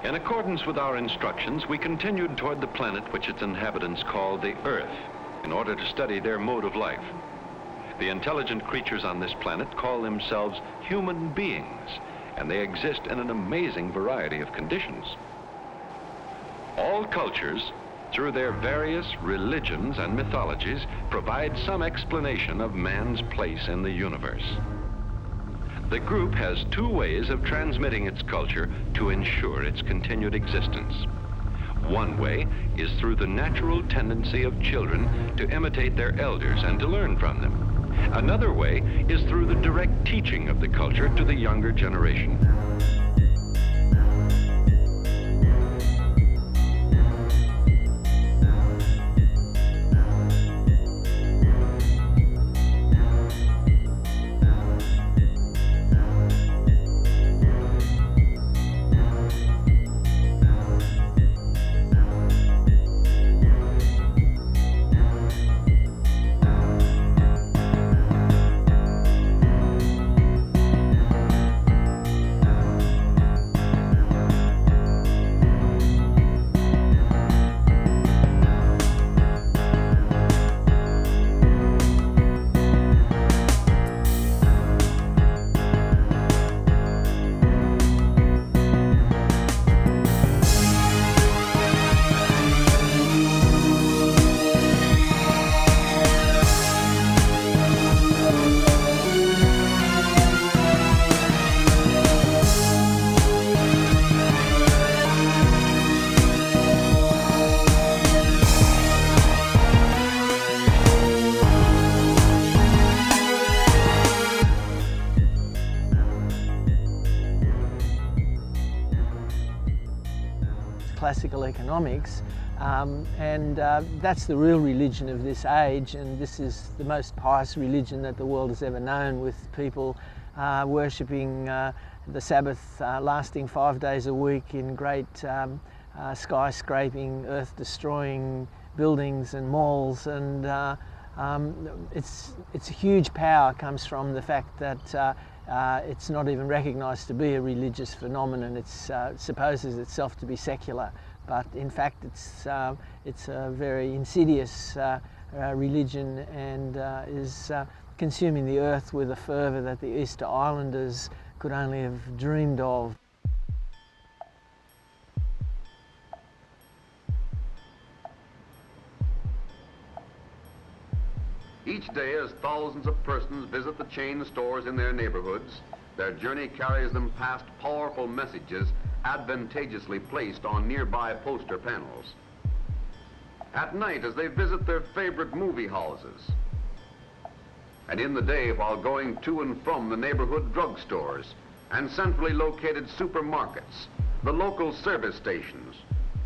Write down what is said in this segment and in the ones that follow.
In accordance with our instructions, we continued toward the planet which its inhabitants call the Earth, in order to study their mode of life. The intelligent creatures on this planet call themselves human beings, and they exist in an amazing variety of conditions. All cultures, through their various religions and mythologies, provide some explanation of man's place in the universe. The group has two ways of transmitting its culture to ensure its continued existence. One way is through the natural tendency of children to imitate their elders and to learn from them. Another way is through the direct teaching of the culture to the younger generation. Classical economics, and that's the real religion of this age, and this is the most pious religion that the world has ever known, with people worshipping the Sabbath lasting 5 days a week in great skyscraping, earth-destroying buildings and malls, and its huge power comes from the fact that it's not even recognised to be a religious phenomenon. It supposes itself to be secular, but in fact it's a very insidious religion, and is consuming the earth with a fervour that the Easter Islanders could only have dreamed of. Each day, as thousands of persons visit the chain stores in their neighborhoods, their journey carries them past powerful messages advantageously placed on nearby poster panels. At night, as they visit their favorite movie houses, and in the day while going to and from the neighborhood drugstores and centrally located supermarkets, the local service stations,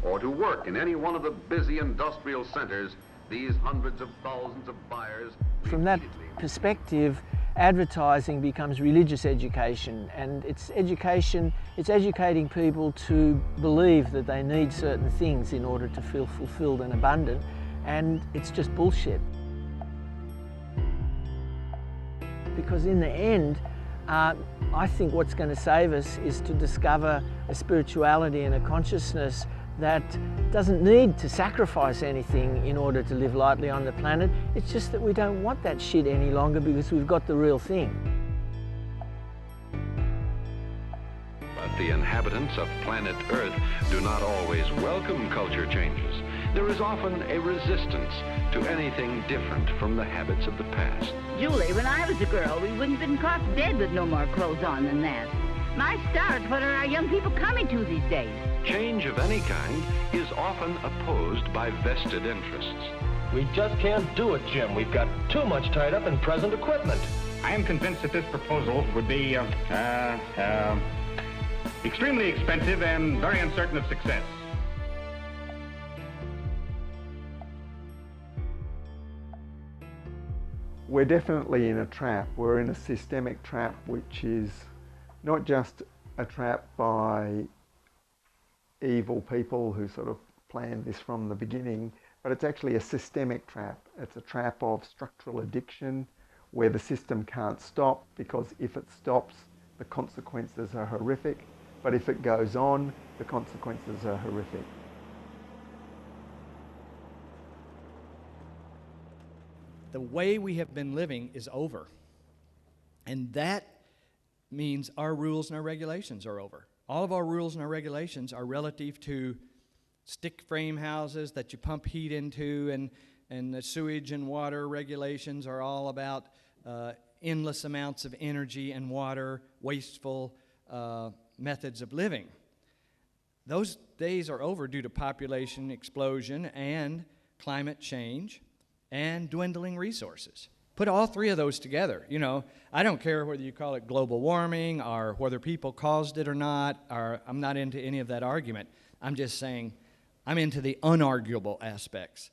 or to work in any one of the busy industrial centers, these hundreds of thousands of buyers. From that perspective, advertising becomes religious education, and it's educating people to believe that they need certain things in order to feel fulfilled and abundant, and it's just bullshit. Because in the end, I think what's going to save us is to discover a spirituality and a consciousness that doesn't need to sacrifice anything in order to live lightly on the planet. It's just that we don't want that shit any longer because we've got the real thing. But the inhabitants of planet Earth do not always welcome culture changes. There is often a resistance to anything different from the habits of the past. Julie, when I was a girl, we wouldn't have been caught dead with no more clothes on than that. My stars, what are our young people coming to these days? Change of any kind is often opposed by vested interests. We just can't do it, Jim. We've got too much tied up in present equipment. I am convinced that this proposal would be extremely expensive and very uncertain of success. We're definitely in a trap. We're in a systemic trap, which is not just a trap by evil people who sort of planned this from the beginning, but it's actually a systemic trap. It's a trap of structural addiction where the system can't stop, because if it stops, the consequences are horrific. But if it goes on, the consequences are horrific. The way we have been living is over. And that means our rules and our regulations are over. All of our rules and our regulations are relative to stick frame houses that you pump heat into, and the sewage and water regulations are all about endless amounts of energy and water, wasteful methods of living. Those days are over due to population explosion and climate change and dwindling resources. Put all three of those together. You know, I don't care whether you call it global warming or whether people caused it or not, or I'm not into any of that argument. I'm just saying I'm into the unarguable aspects.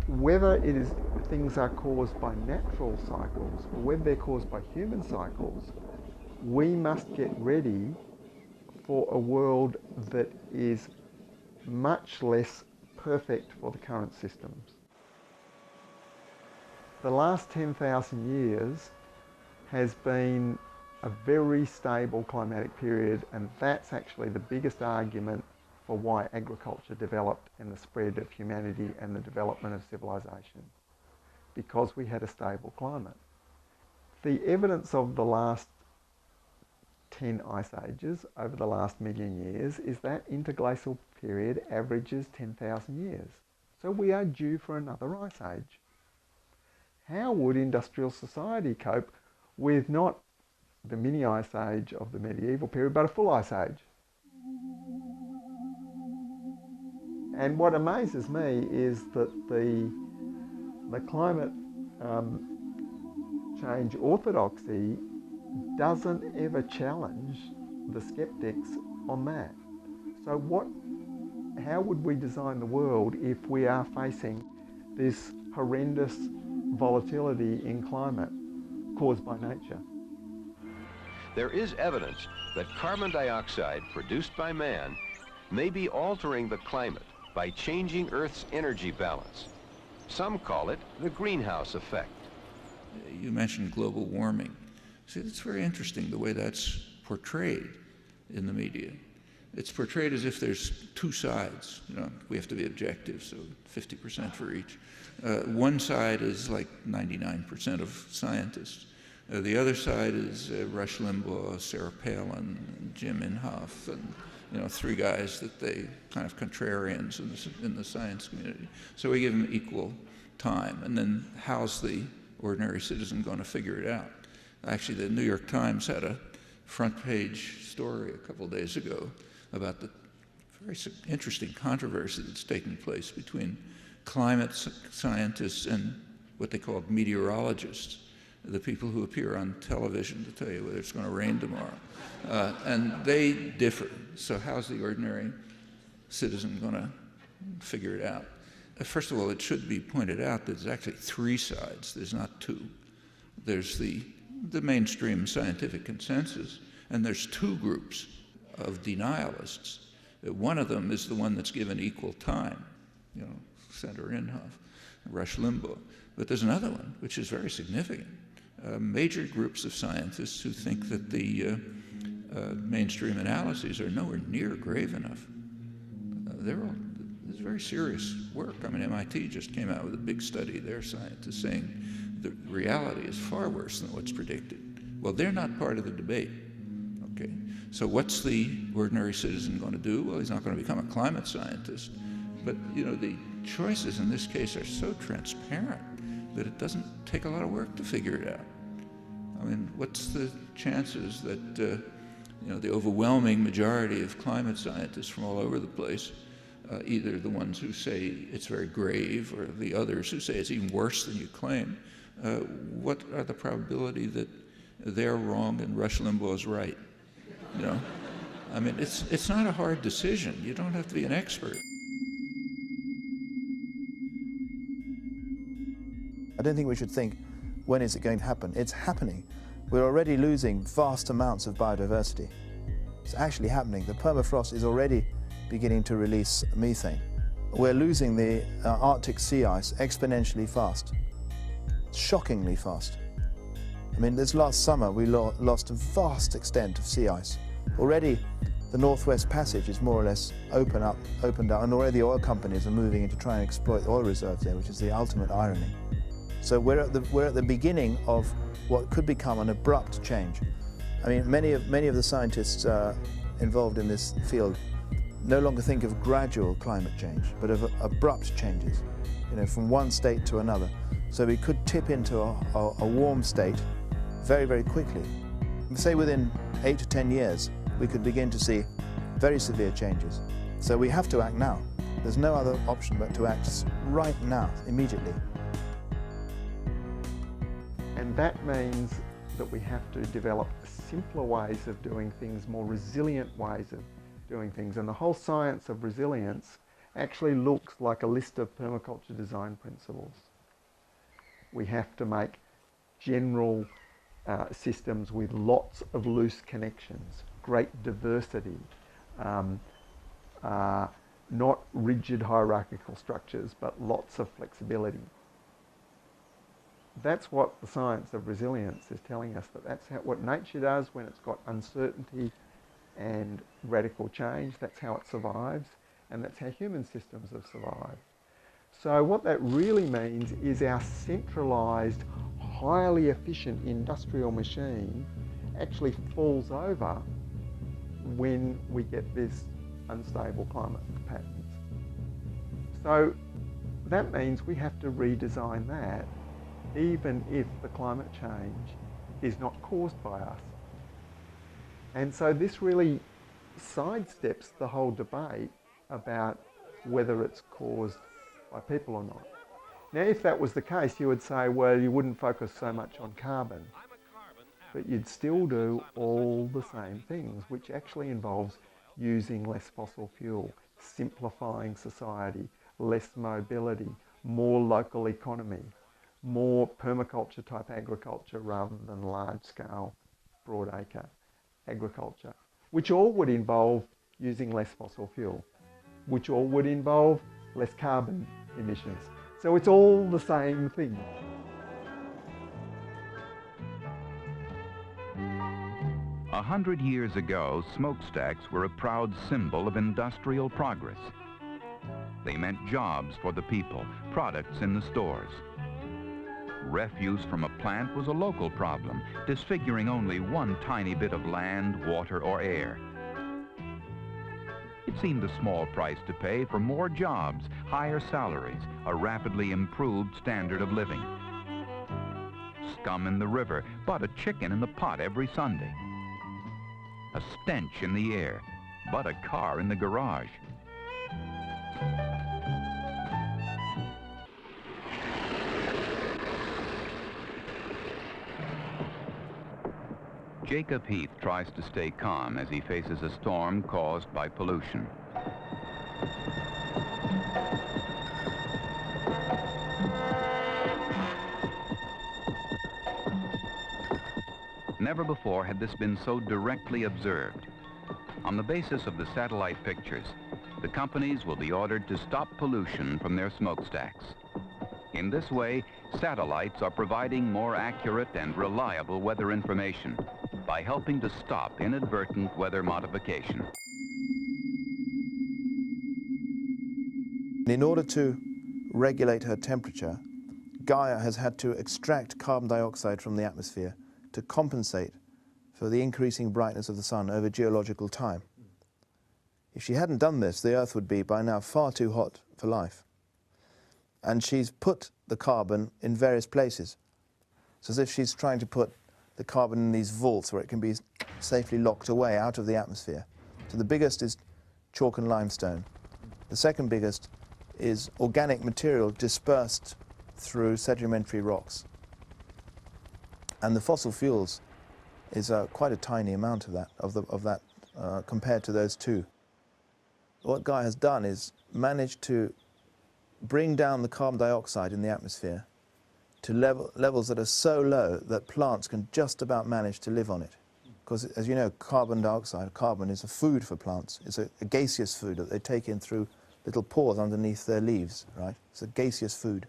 Whether it is things are caused by natural cycles or whether they're caused by human cycles, we must get ready for a world that is much less perfect for the current systems. The last 10,000 years has been a very stable climatic period, and that's actually the biggest argument for why agriculture developed and the spread of humanity and the development of civilization, because we had a stable climate. The evidence of the last 10 ice ages over the last million years is that interglacial period averages 10,000 years. So we are due for another ice age. How would industrial society cope with not the mini ice age of the medieval period, but a full ice age? And what amazes me is that the climate change orthodoxy doesn't ever challenge the skeptics on that. So how would we design the world if we are facing this horrendous volatility in climate caused by nature? There is evidence that carbon dioxide produced by man may be altering the climate by changing Earth's energy balance. Some call it the greenhouse effect. You mentioned global warming. See, it's very interesting the way that's portrayed in the media. It's portrayed as if there's two sides. You know, we have to be objective, so 50% for each. One side is like 99% of scientists. The other side is Rush Limbaugh, Sarah Palin, Jim Inhofe, and three guys that they kind of contrarians in the science community. So we give them equal time, and then how's the ordinary citizen going to figure it out? Actually, the New York Times had a front page story a couple days ago about the very interesting controversy that's taking place between climate scientists and what they call meteorologists, the people who appear on television to tell you whether it's going to rain tomorrow. And they differ. So how's the ordinary citizen going to figure it out? First of all, it should be pointed out that there's actually three sides. There's not two. There's the mainstream scientific consensus, and there's two groups of denialists. One of them is the one that's given equal time, Senator Inhofe, Rush Limbaugh. But there's another one, which is very significant. Major groups of scientists who think that the mainstream analyses are nowhere near grave enough. It's very serious work. I mean, MIT just came out with a big study, their scientists saying the reality is far worse than what's predicted. Well, they're not part of the debate. Okay, so what's the ordinary citizen going to do? Well, he's not going to become a climate scientist. But, the choices in this case are so transparent that it doesn't take a lot of work to figure it out. I mean, what's the chances that, the overwhelming majority of climate scientists from all over the place, either the ones who say it's very grave or the others who say it's even worse than you claim, what are the probability that they're wrong and Rush Limbaugh's right? I mean, it's not a hard decision. You don't have to be an expert. I don't think we should think, when is it going to happen? It's happening. We're already losing vast amounts of biodiversity. It's actually happening. The permafrost is already beginning to release methane. we're losing the Arctic sea ice exponentially fast, shockingly fast. I mean, this last summer we lost a vast extent of sea ice. Already the Northwest Passage is more or less opened up, and already the oil companies are moving in to try and exploit the oil reserves there, which is the ultimate irony. So we're at the beginning of what could become an abrupt change. I mean, many of the scientists involved in this field no longer think of gradual climate change, but of abrupt changes, you know, from one state to another. So we could tip into a warm state very, very quickly. Say within 8 to 10 years, we could begin to see very severe changes. So we have to act now. There's no other option but to act right now, immediately. And that means that we have to develop simpler ways of doing things, more resilient ways of doing things. And the whole science of resilience actually looks like a list of permaculture design principles. We have to make general systems with lots of loose connections, great diversity, not rigid hierarchical structures, but lots of flexibility. That's what the science of resilience is telling us, that that's what nature does when it's got uncertainty and radical change. That's how it survives, and that's how human systems have survived. So what that really means is our centralised, highly efficient industrial machine actually falls over when we get this unstable climate patterns. So that means we have to redesign that, even if the climate change is not caused by us. And so this really sidesteps the whole debate about whether it's caused by people or not. Now, if that was the case, you would say, well, you wouldn't focus so much on carbon, but you'd still do all the same things, which actually involves using less fossil fuel, simplifying society, less mobility, more local economy, more permaculture type agriculture rather than large scale broadacre agriculture, which all would involve using less fossil fuel, which all would involve less carbon emissions. So it's all the same thing. 100 years ago, smokestacks were a proud symbol of industrial progress. They meant jobs for the people, products in the stores. Refuse from a plant was a local problem, disfiguring only one tiny bit of land, water, or air. It seemed a small price to pay for more jobs, higher salaries, a rapidly improved standard of living. Scum in the river, but a chicken in the pot every Sunday. A stench in the air, but a car in the garage. Jacob Heath tries to stay calm as he faces a storm caused by pollution. Never before had this been so directly observed. On the basis of the satellite pictures, the companies will be ordered to stop pollution from their smokestacks. In this way, satellites are providing more accurate and reliable weather information by helping to stop inadvertent weather modification. In order to regulate her temperature, Gaia has had to extract carbon dioxide from the atmosphere to compensate for the increasing brightness of the sun over geological time. If she hadn't done this, the Earth would be by now far too hot for life. And she's put the carbon in various places. It's as if she's trying to put the carbon in these vaults where it can be safely locked away out of the atmosphere. So the biggest is chalk and limestone. The second biggest is organic material dispersed through sedimentary rocks. And the fossil fuels is quite a tiny amount of that compared to those two. What Gaia has done is managed to bring down the carbon dioxide in the atmosphere to levels that are so low that plants can just about manage to live on it. Because, as you know, carbon dioxide, carbon, is a food for plants. It's a gaseous food that they take in through little pores underneath their leaves, right? It's a gaseous food.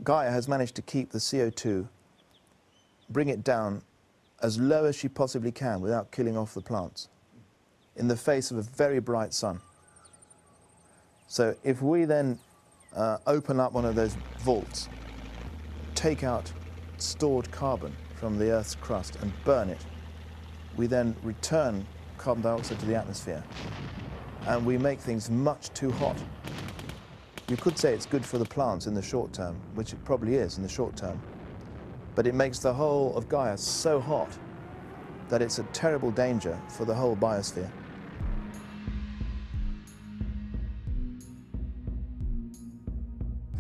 Gaia has managed to keep the CO2, bring it down as low as she possibly can without killing off the plants, in the face of a very bright sun. So if we then open up one of those vaults, take out stored carbon from the Earth's crust and burn it, we then return carbon dioxide to the atmosphere, and we make things much too hot. You could say it's good for the plants in the short term, which it probably is in the short term, but it makes the whole of Gaia so hot that it's a terrible danger for the whole biosphere.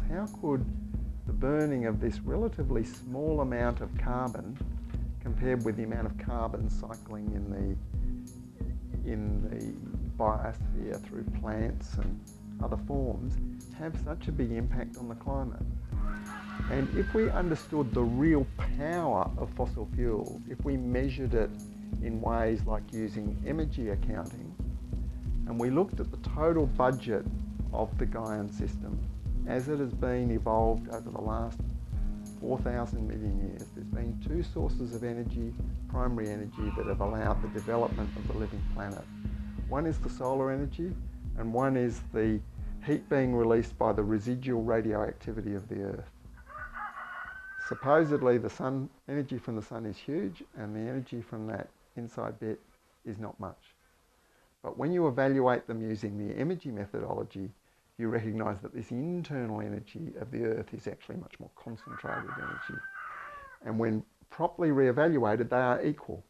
How could the burning of this relatively small amount of carbon, compared with the amount of carbon cycling in the biosphere through plants and other forms, have such a big impact on the climate? And if we understood the real power of fossil fuels, if we measured it in ways like using energy accounting, and we looked at the total budget of the Gaian system as it has been evolved over the last 4,000 million years, there's been two sources of energy, primary energy, that have allowed the development of the living planet. One is the solar energy, and one is the heat being released by the residual radioactivity of the Earth. Supposedly the sun, energy from the sun is huge, and the energy from that inside bit is not much. But when you evaluate them using the energy methodology, you recognise that this internal energy of the Earth is actually much more concentrated energy. And when properly re-evaluated, they are equal.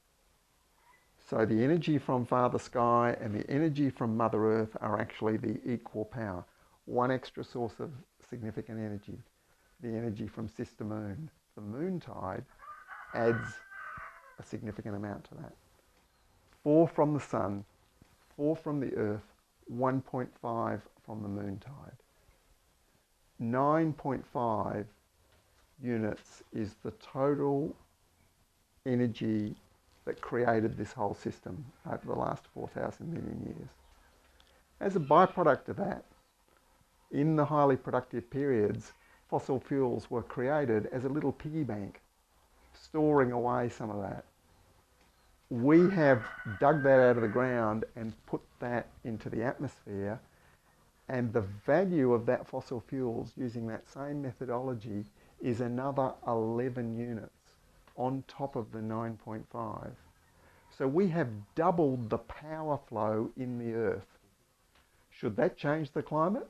So the energy from Father Sky and the energy from Mother Earth are actually the equal power. One extra source of significant energy, the energy from Sister Moon. The moon tide adds a significant amount to that. 4 from the sun, 4 from the Earth, 1.5 from the moon tide. 9.5 units is the total energy that created this whole system over the last 4,000 million years. As a byproduct of that, in the highly productive periods, fossil fuels were created as a little piggy bank, storing away some of that. We have dug that out of the ground and put that into the atmosphere, and the value of that fossil fuels using that same methodology is another 11 units on top of the 9.5. So we have doubled the power flow in the Earth. Should that change the climate?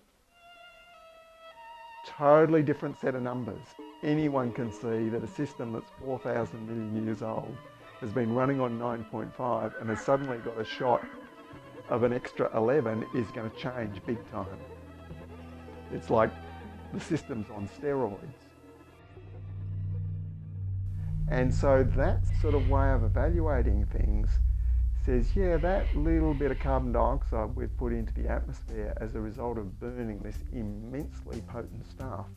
Totally different set of numbers. Anyone can see that a system that's 4,000 million years old has been running on 9.5 and has suddenly got a shot of an extra 11 is going to change big time. It's like the system's on steroids. And so that sort of way of evaluating things says, yeah, that little bit of carbon dioxide we've put into the atmosphere as a result of burning this immensely potent stuff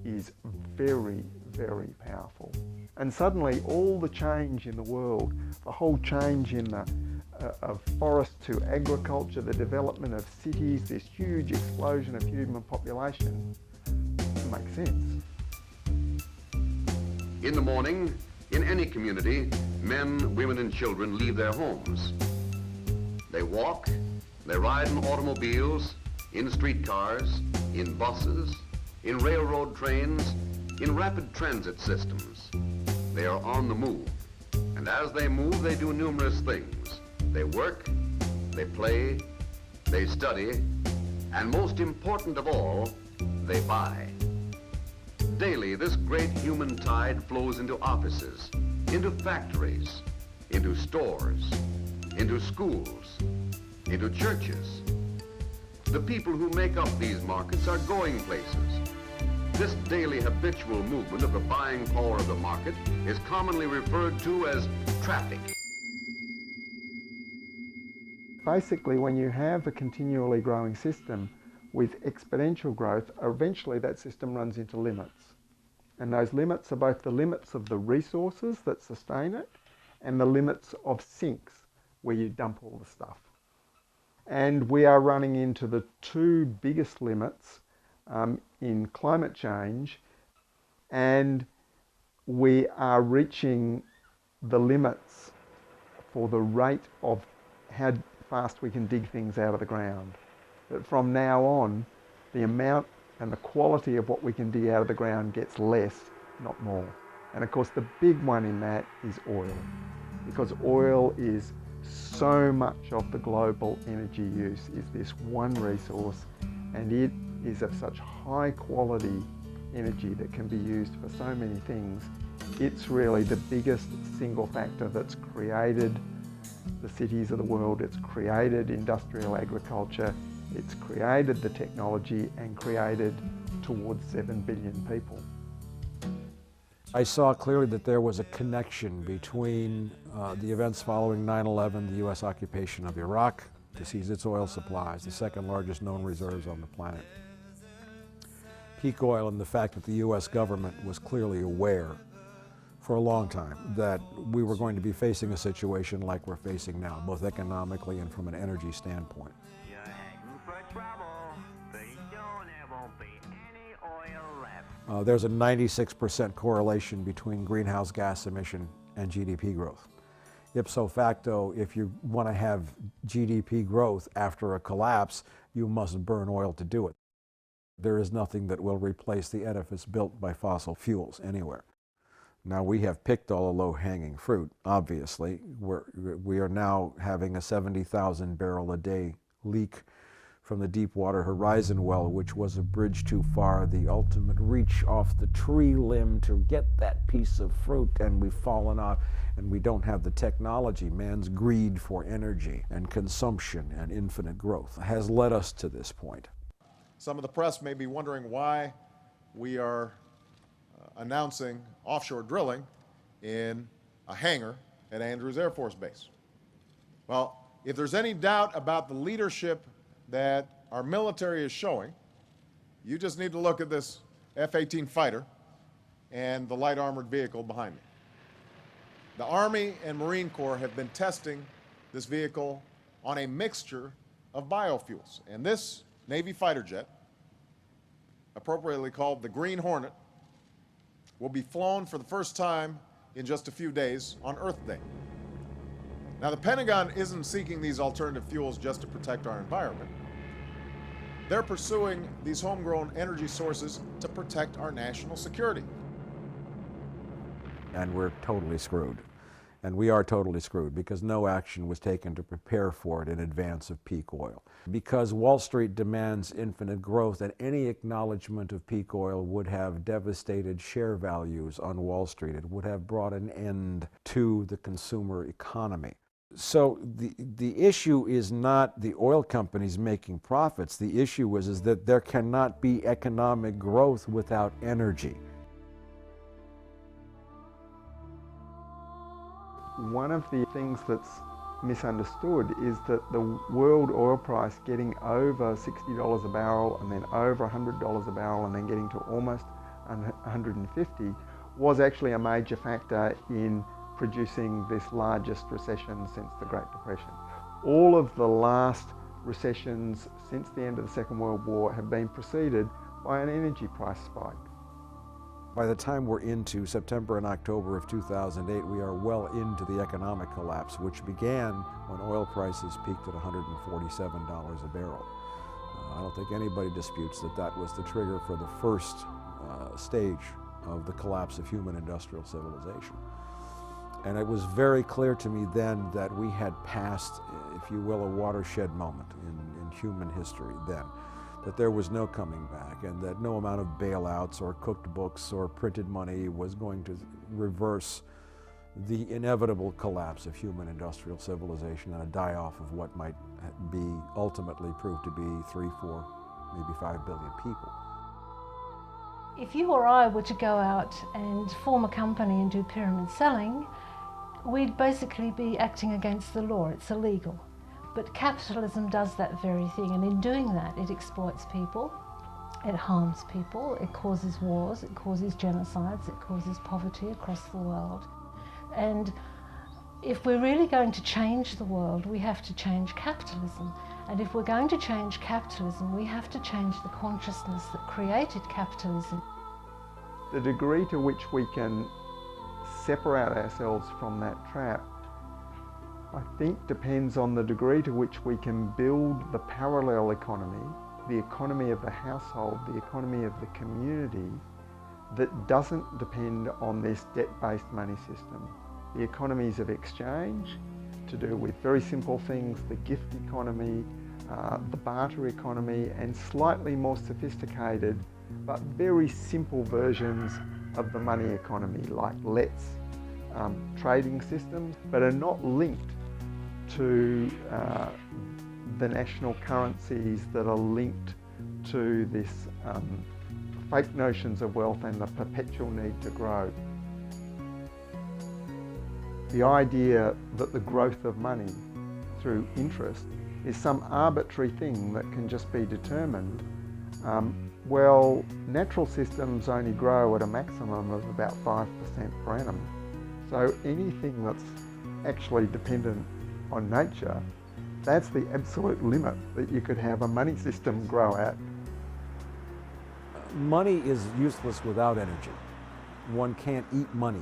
is very, very powerful. And suddenly all the change in the world, the whole change in the of forest to agriculture, the development of cities, this huge explosion of human population, makes sense. In the morning, in any community, men, women, and children leave their homes. They walk, they ride in automobiles, in streetcars, in buses, in railroad trains, in rapid transit systems. They are on the move, and as they move, they do numerous things. They work, they play, they study, and most important of all, they buy. Daily, this great human tide flows into offices, into factories, into stores, into schools, into churches. The people who make up these markets are going places. This daily habitual movement of the buying power of the market is commonly referred to as traffic. Basically, when you have a continually growing system with exponential growth, eventually that system runs into limits. And those limits are both the limits of the resources that sustain it and the limits of sinks where you dump all the stuff. And we are running into the two biggest limits in climate change, and we are reaching the limits for the rate of how fast we can dig things out of the ground. But from now on, the amount and the quality of what we can dig out of the ground gets less, not more. And of course the big one in that is oil, because oil is so much of the global energy use is this one resource, and it is of such high quality energy that can be used for so many things. It's really the biggest single factor that's created the cities of the world. It's created industrial agriculture, it's created the technology, and created towards 7 billion people. I saw clearly that there was a connection between the events following 9/11, the U.S. occupation of Iraq to seize its oil supplies, the second largest known reserves on the planet, peak oil, and the fact that the U.S. government was clearly aware for a long time that we were going to be facing a situation like we're facing now, both economically and from an energy standpoint. There's a 96% correlation between greenhouse gas emission and GDP growth. Ipso facto, if you want to have GDP growth after a collapse, you must burn oil to do it. There is nothing that will replace the edifice built by fossil fuels anywhere. Now, we have picked all the low-hanging fruit, obviously. We are now having a 70,000 barrel a day leak from the Deepwater Horizon well, which was a bridge too far, the ultimate reach off the tree limb to get that piece of fruit, and we've fallen off, and we don't have the technology. Man's greed for energy and consumption and infinite growth has led us to this point. Some of the press may be wondering why we are announcing offshore drilling in a hangar at Andrews Air Force Base. Well, if there's any doubt about the leadership that our military is showing, you just need to look at this F-18 fighter and the light armored vehicle behind me. The Army and Marine Corps have been testing this vehicle on a mixture of biofuels, and this Navy fighter jet, appropriately called the Green Hornet, will be flown for the first time in just a few days on Earth Day. Now, the Pentagon isn't seeking these alternative fuels just to protect our environment. They're pursuing these homegrown energy sources to protect our national security. And we're totally screwed. And we are totally screwed because no action was taken to prepare for it in advance of peak oil. Because Wall Street demands infinite growth, and any acknowledgement of peak oil would have devastated share values on Wall Street. It would have brought an end to the consumer economy. So the issue is not the oil companies making profits. The issue is that there cannot be economic growth without energy. One of the things that's misunderstood is that the world oil price getting over $60 a barrel and then over $100 a barrel and then getting to almost 150 was actually a major factor in producing this largest recession since the Great Depression. All of the last recessions since the end of the Second World War have been preceded by an energy price spike. By the time we're into September and October of 2008, we are well into the economic collapse, which began when oil prices peaked at $147 a barrel. I don't think anybody disputes that that was the trigger for the first stage of the collapse of human industrial civilization. And it was very clear to me then that we had passed, if you will, a watershed moment in human history then. That there was no coming back, and that no amount of bailouts or cooked books or printed money was going to reverse the inevitable collapse of human industrial civilization and a die-off of what might be ultimately proved to be 3, 4, maybe 5 billion people. If you or I were to go out and form a company and do pyramid selling, we'd basically be acting against the law. It's illegal. But capitalism does that very thing, and in doing that, it exploits people, it harms people, it causes wars, it causes genocides, it causes poverty across the world. And if we're really going to change the world, we have to change capitalism. And if we're going to change capitalism, we have to change the consciousness that created capitalism. The degree to which we can separate ourselves from that trap, I think, depends on the degree to which we can build the parallel economy, the economy of the household, the economy of the community, that doesn't depend on this debt-based money system. The economies of exchange, to do with very simple things, the gift economy, the barter economy, and slightly more sophisticated but very simple versions of the money economy, like let's trading systems, but are not linked to the national currencies that are linked to this fake notions of wealth and the perpetual need to grow. The idea that the growth of money through interest is some arbitrary thing that can just be determined, well, natural systems only grow at a maximum of about 5% per annum. So anything that's actually dependent on nature, that's the absolute limit that you could have a money system grow at. Money is useless without energy. One can't eat money.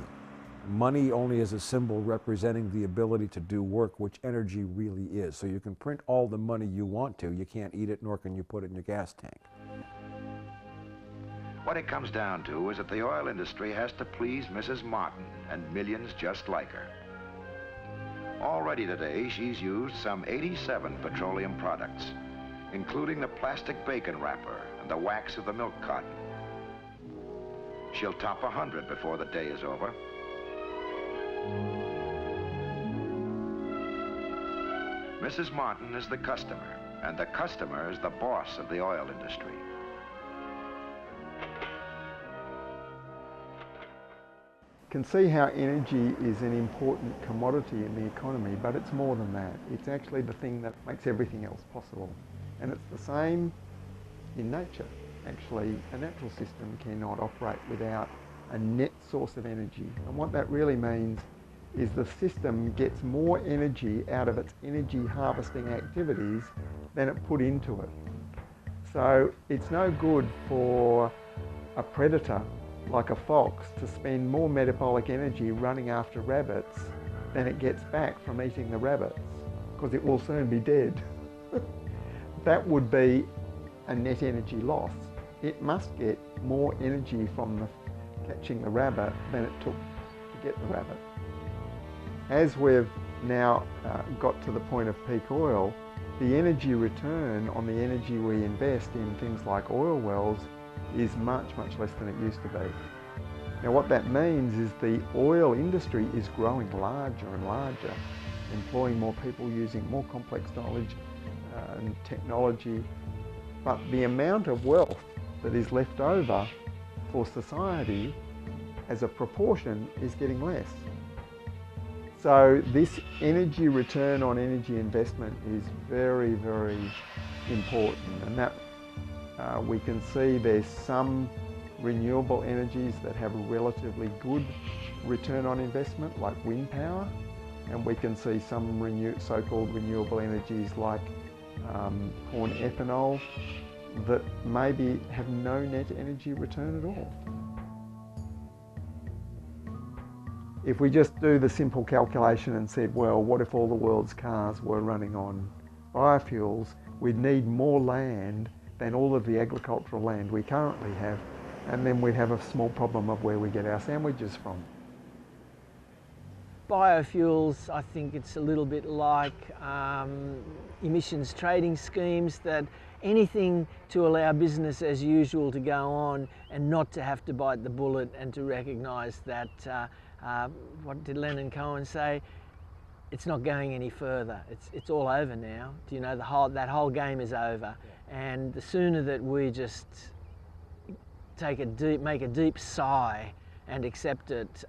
Money only is a symbol representing the ability to do work, which energy really is. So you can print all the money you want to, you can't eat it, nor can you put it in your gas tank. What it comes down to is that the oil industry has to please Mrs. Martin and millions just like her. Already today, she's used some 87 petroleum products, including the plastic bacon wrapper and the wax of the milk carton. She'll top 100 before the day is over. Mrs. Martin is the customer, and the customer is the boss of the oil industry. Can see how energy is an important commodity in the economy, but it's more than that. It's actually the thing that makes everything else possible. And it's the same in nature. Actually, a natural system cannot operate without a net source of energy. And what that really means is the system gets more energy out of its energy harvesting activities than it put into it. So it's no good for a predator like a fox to spend more metabolic energy running after rabbits than it gets back from eating the rabbits, because it will soon be dead. That would be a net energy loss. It must get more energy from catching the rabbit than it took to get the rabbit. As we've now got to the point of peak oil, the energy return on the energy we invest in things like oil wells is much, much less than it used to be. Now what that means is the oil industry is growing larger and larger, employing more people, using more complex knowledge and technology, but the amount of wealth that is left over for society as a proportion is getting less. So this energy return on energy investment is very, very important, and that we can see there's some renewable energies that have a relatively good return on investment, like wind power, and we can see some so-called renewable energies like corn ethanol that maybe have no net energy return at all. If we just do the simple calculation and said, well, what if all the world's cars were running on biofuels, we'd need more land than all of the agricultural land we currently have, and then we'd have a small problem of where we get our sandwiches from. Biofuels, I think it's a little bit like emissions trading schemes, that anything to allow business as usual to go on and not to have to bite the bullet and to recognise that, what did Leonard Cohen say? It's not going any further. It's all over now. Do you know, that whole game is over. And the sooner that we just make a deep sigh and accept it,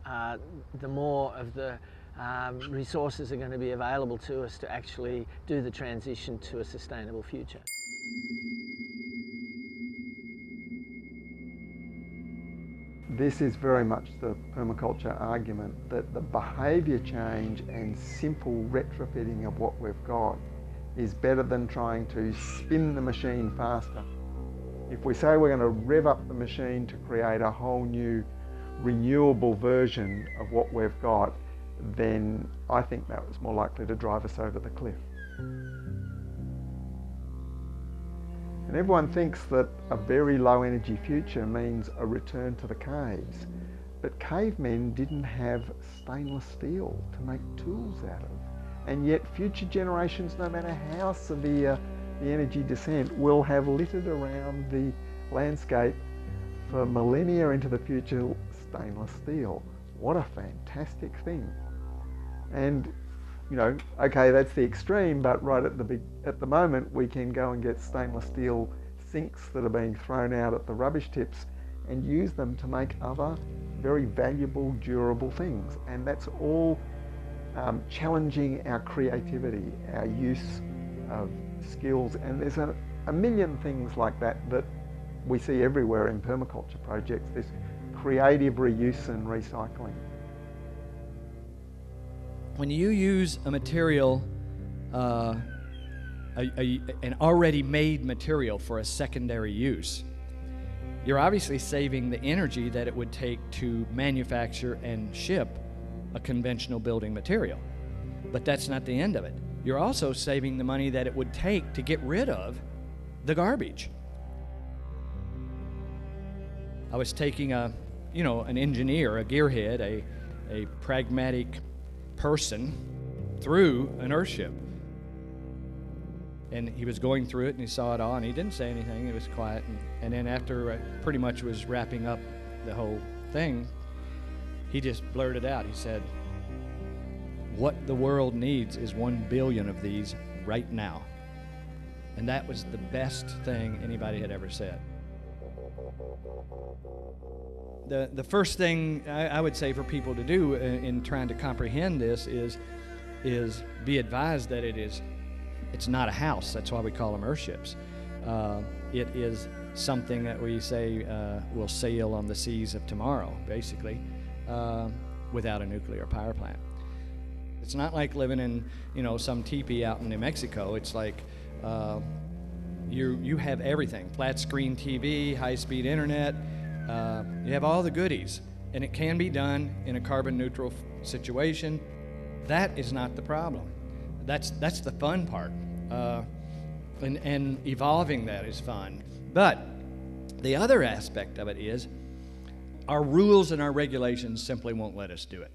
the more of the resources are going to be available to us to actually do the transition to a sustainable future. This is very much the permaculture argument, that the behaviour change and simple retrofitting of what we've got is better than trying to spin the machine faster. If we say we're going to rev up the machine to create a whole new renewable version of what we've got, then I think that was more likely to drive us over the cliff. And everyone thinks that a very low energy future means a return to the caves. But cavemen didn't have stainless steel to make tools out of. And yet future generations, no matter how severe the energy descent, will have littered around the landscape for millennia into the future stainless steel. What a fantastic thing. And, you know, okay, that's the extreme, but right at the moment we can go and get stainless steel sinks that are being thrown out at the rubbish tips and use them to make other very valuable, durable things. And that's all challenging our creativity, our use of skills. And there's a million things like that that we see everywhere in permaculture projects, this creative reuse and recycling. When you use a material, an already made material for a secondary use, you're obviously saving the energy that it would take to manufacture and ship a conventional building material. But that's not the end of it. You're also saving the money that it would take to get rid of the garbage. I was taking an engineer, a gearhead, a pragmatic person through an earthship. And he was going through it and he saw it all and he didn't say anything, it was quiet. And then after I pretty much was wrapping up the whole thing, he just blurted out, he said, "What the world needs is 1 billion of these right now." And that was the best thing anybody had ever said. The first thing I would say for people to do in trying to comprehend this is be advised that it's not a house. That's why we call them earthships. It is something that we say will sail on the seas of tomorrow, basically, without a nuclear power plant. It's not like living in some teepee out in New Mexico. It's like you have everything: flat screen TV, high-speed internet. You have all the goodies, and it can be done in a carbon neutral situation. That is not the problem. That's the fun part, and evolving that is fun. But the other aspect of it is our rules and our regulations simply won't let us do it.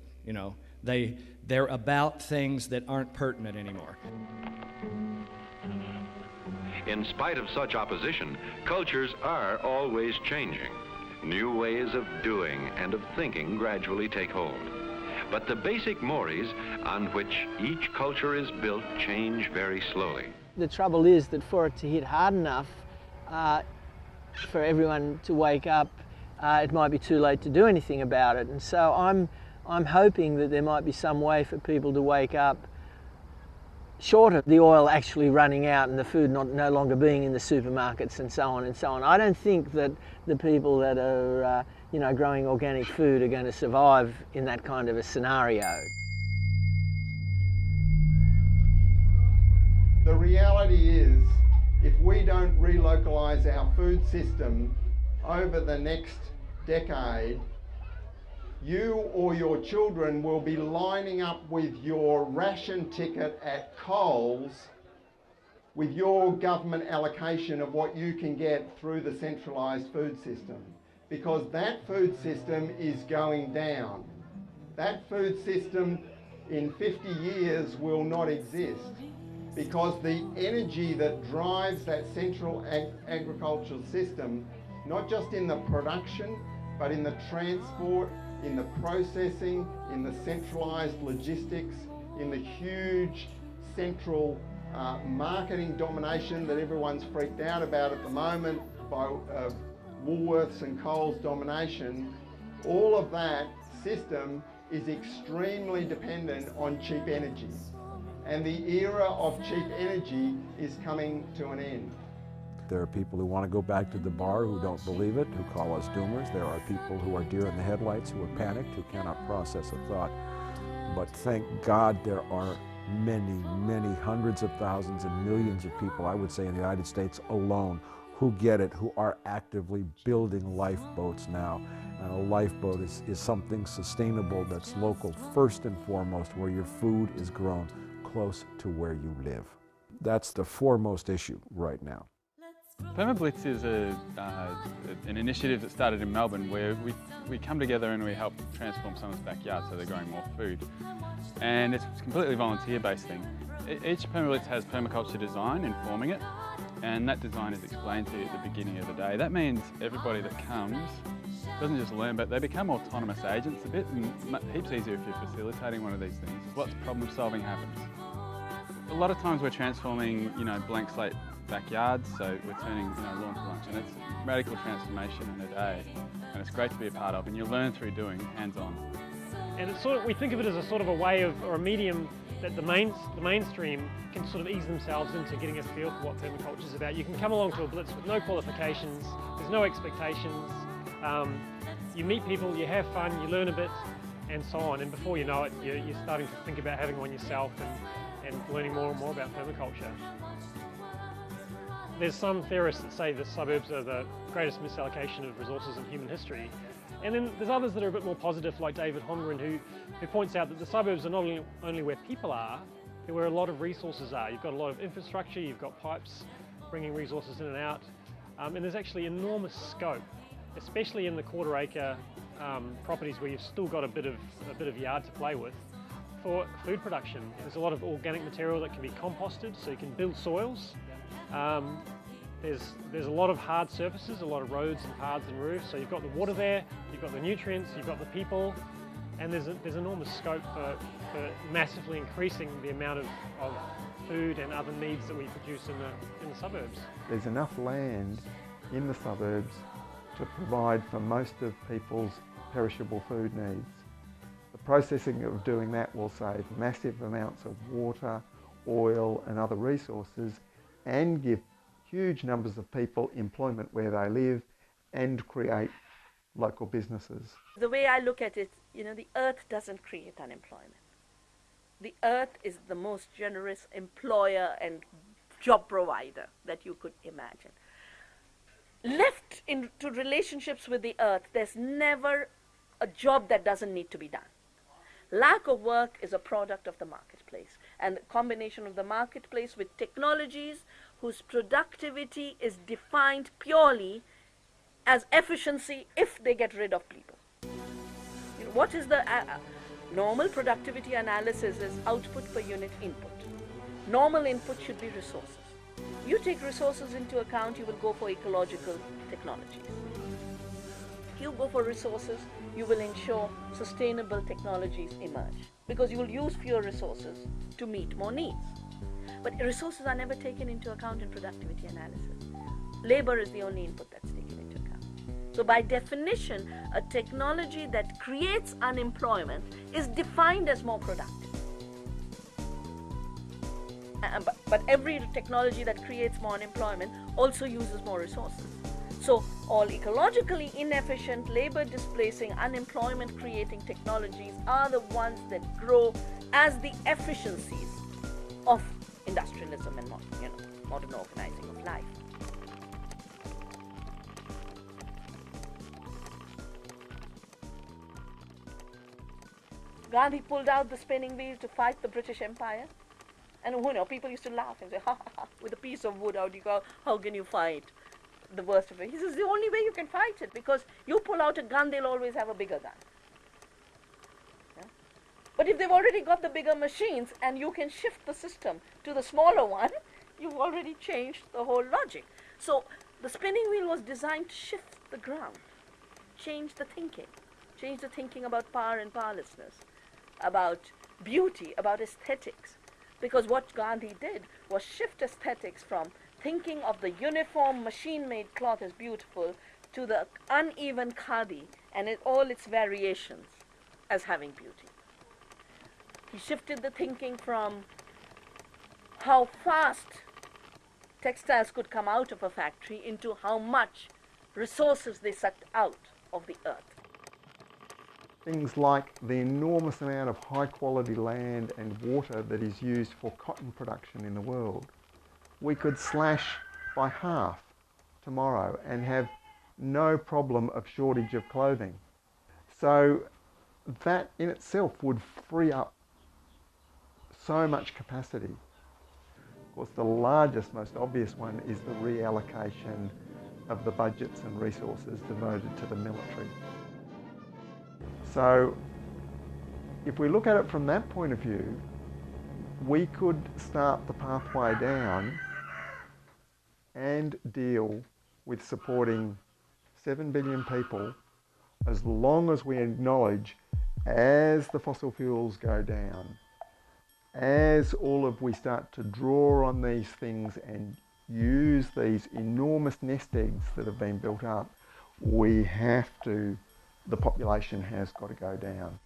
They're about things that aren't pertinent anymore. In spite of such opposition, cultures are always changing. New ways of doing and of thinking gradually take hold. But the basic mores on which each culture is built change very slowly. The trouble is that for it to hit hard enough for everyone to wake up, it might be too late to do anything about it. And so I'm hoping that there might be some way for people to wake up short of the oil actually running out and the food no longer being in the supermarkets and so on and so on. I don't think that the people that are growing organic food are going to survive in that kind of a scenario. The reality is, if we don't relocalize our food system over the next decade, you or your children will be lining up with your ration ticket at Coles with your government allocation of what you can get through the centralised food system, because that food system is going down. That food system in 50 years will not exist, because the energy that drives that central agricultural system, not just in the production, but in the transport, in the processing, in the centralised logistics, in the huge central marketing domination that everyone's freaked out about at the moment by Woolworths and Coles domination, all of that system is extremely dependent on cheap energy. And the era of cheap energy is coming to an end. There are people who want to go back to the bar who don't believe it, who call us doomers. There are people who are deer in the headlights, who are panicked, who cannot process a thought. But thank God there are many, many hundreds of thousands and millions of people, I would say in the United States alone, who get it, who are actively building lifeboats now. And a lifeboat is something sustainable that's local first and foremost, where your food is grown close to where you live. That's the foremost issue right now. Permablitz is an initiative that started in Melbourne where we come together and we help transform someone's backyard so they're growing more food. And it's a completely volunteer-based thing. Each Permablitz has permaculture design informing it, and that design is explained to you at the beginning of the day. That means everybody that comes doesn't just learn, but they become autonomous agents a bit, and heaps easier if you're facilitating one of these things. Lots of problem solving happens. A lot of times we're transforming, blank slate backyards, so we're turning, lawn to lunch, and it's radical transformation in a day, and it's great to be a part of, and you learn through doing, hands-on. And it's we think of it as a sort of a way of, or a medium that the mainstream can sort of ease themselves into getting a feel for what permaculture is about. You can come along to a blitz with no qualifications, there's no expectations, you meet people, you have fun, you learn a bit, and so on, and before you know it, you're starting to think about having one yourself and learning more and more about permaculture. There's some theorists that say the suburbs are the greatest misallocation of resources in human history. And then there's others that are a bit more positive, like David Holmgren, who points out that the suburbs are not only where people are, but where a lot of resources are. You've got a lot of infrastructure, you've got pipes bringing resources in and out, and there's actually enormous scope, especially in the quarter-acre properties where you've still got a bit of yard to play with, for food production. There's a lot of organic material that can be composted, so you can build soils. There's a lot of hard surfaces, a lot of roads and paths and roofs, so you've got the water there, you've got the nutrients, you've got the people, and there's enormous scope for massively increasing the amount of food and other needs that we produce in the suburbs. There's enough land in the suburbs to provide for most of people's perishable food needs. The processing of doing that will save massive amounts of water, oil and other resources, and give huge numbers of people employment where they live and create local businesses. The way I look at it, the earth doesn't create unemployment. The earth is the most generous employer and job provider that you could imagine. Left into relationships with the earth, there's never a job that doesn't need to be done. Lack of work is a product of the marketplace, and the combination of the marketplace with technologies whose productivity is defined purely as efficiency if they get rid of people. What is the normal productivity analysis is output per unit input. Normal input should be resources. You take resources into account, you will go for ecological technologies. You go for resources, you will ensure sustainable technologies emerge, because you will use fewer resources to meet more needs. But resources are never taken into account in productivity analysis. Labor is the only input that's taken into account. So by definition, a technology that creates unemployment is defined as more productive. But every technology that creates more unemployment also uses more resources. So all ecologically inefficient, labor displacing, unemployment creating technologies are the ones that grow as the efficiencies of industrialism and modern organizing of life. Gandhi pulled out the spinning wheel to fight the British Empire. And people used to laugh and say, ha ha ha, with a piece of wood, how can you fight the worst of it? He says, the only way you can fight it, because you pull out a gun, they'll always have a bigger gun. Yeah? But if they've already got the bigger machines and you can shift the system to the smaller one, you've already changed the whole logic. So the spinning wheel was designed to shift the ground, change the thinking about power and powerlessness, about beauty, about aesthetics. Because what Gandhi did was shift aesthetics from thinking of the uniform machine-made cloth as beautiful to the uneven khadi and all its variations as having beauty. He shifted the thinking from how fast textiles could come out of a factory into how much resources they sucked out of the earth. things like the enormous amount of high quality land and water that is used for cotton production in the world. We could slash by half tomorrow and have no problem of shortage of clothing. So that in itself would free up so much capacity. Of course, the largest, most obvious one is the reallocation of the budgets and resources devoted to the military. So if we look at it from that point of view, we could start the pathway down and deal with supporting 7 billion people as long as we acknowledge, as the fossil fuels go down, as we start to draw on these things and use these enormous nest eggs that have been built up, the population has got to go down.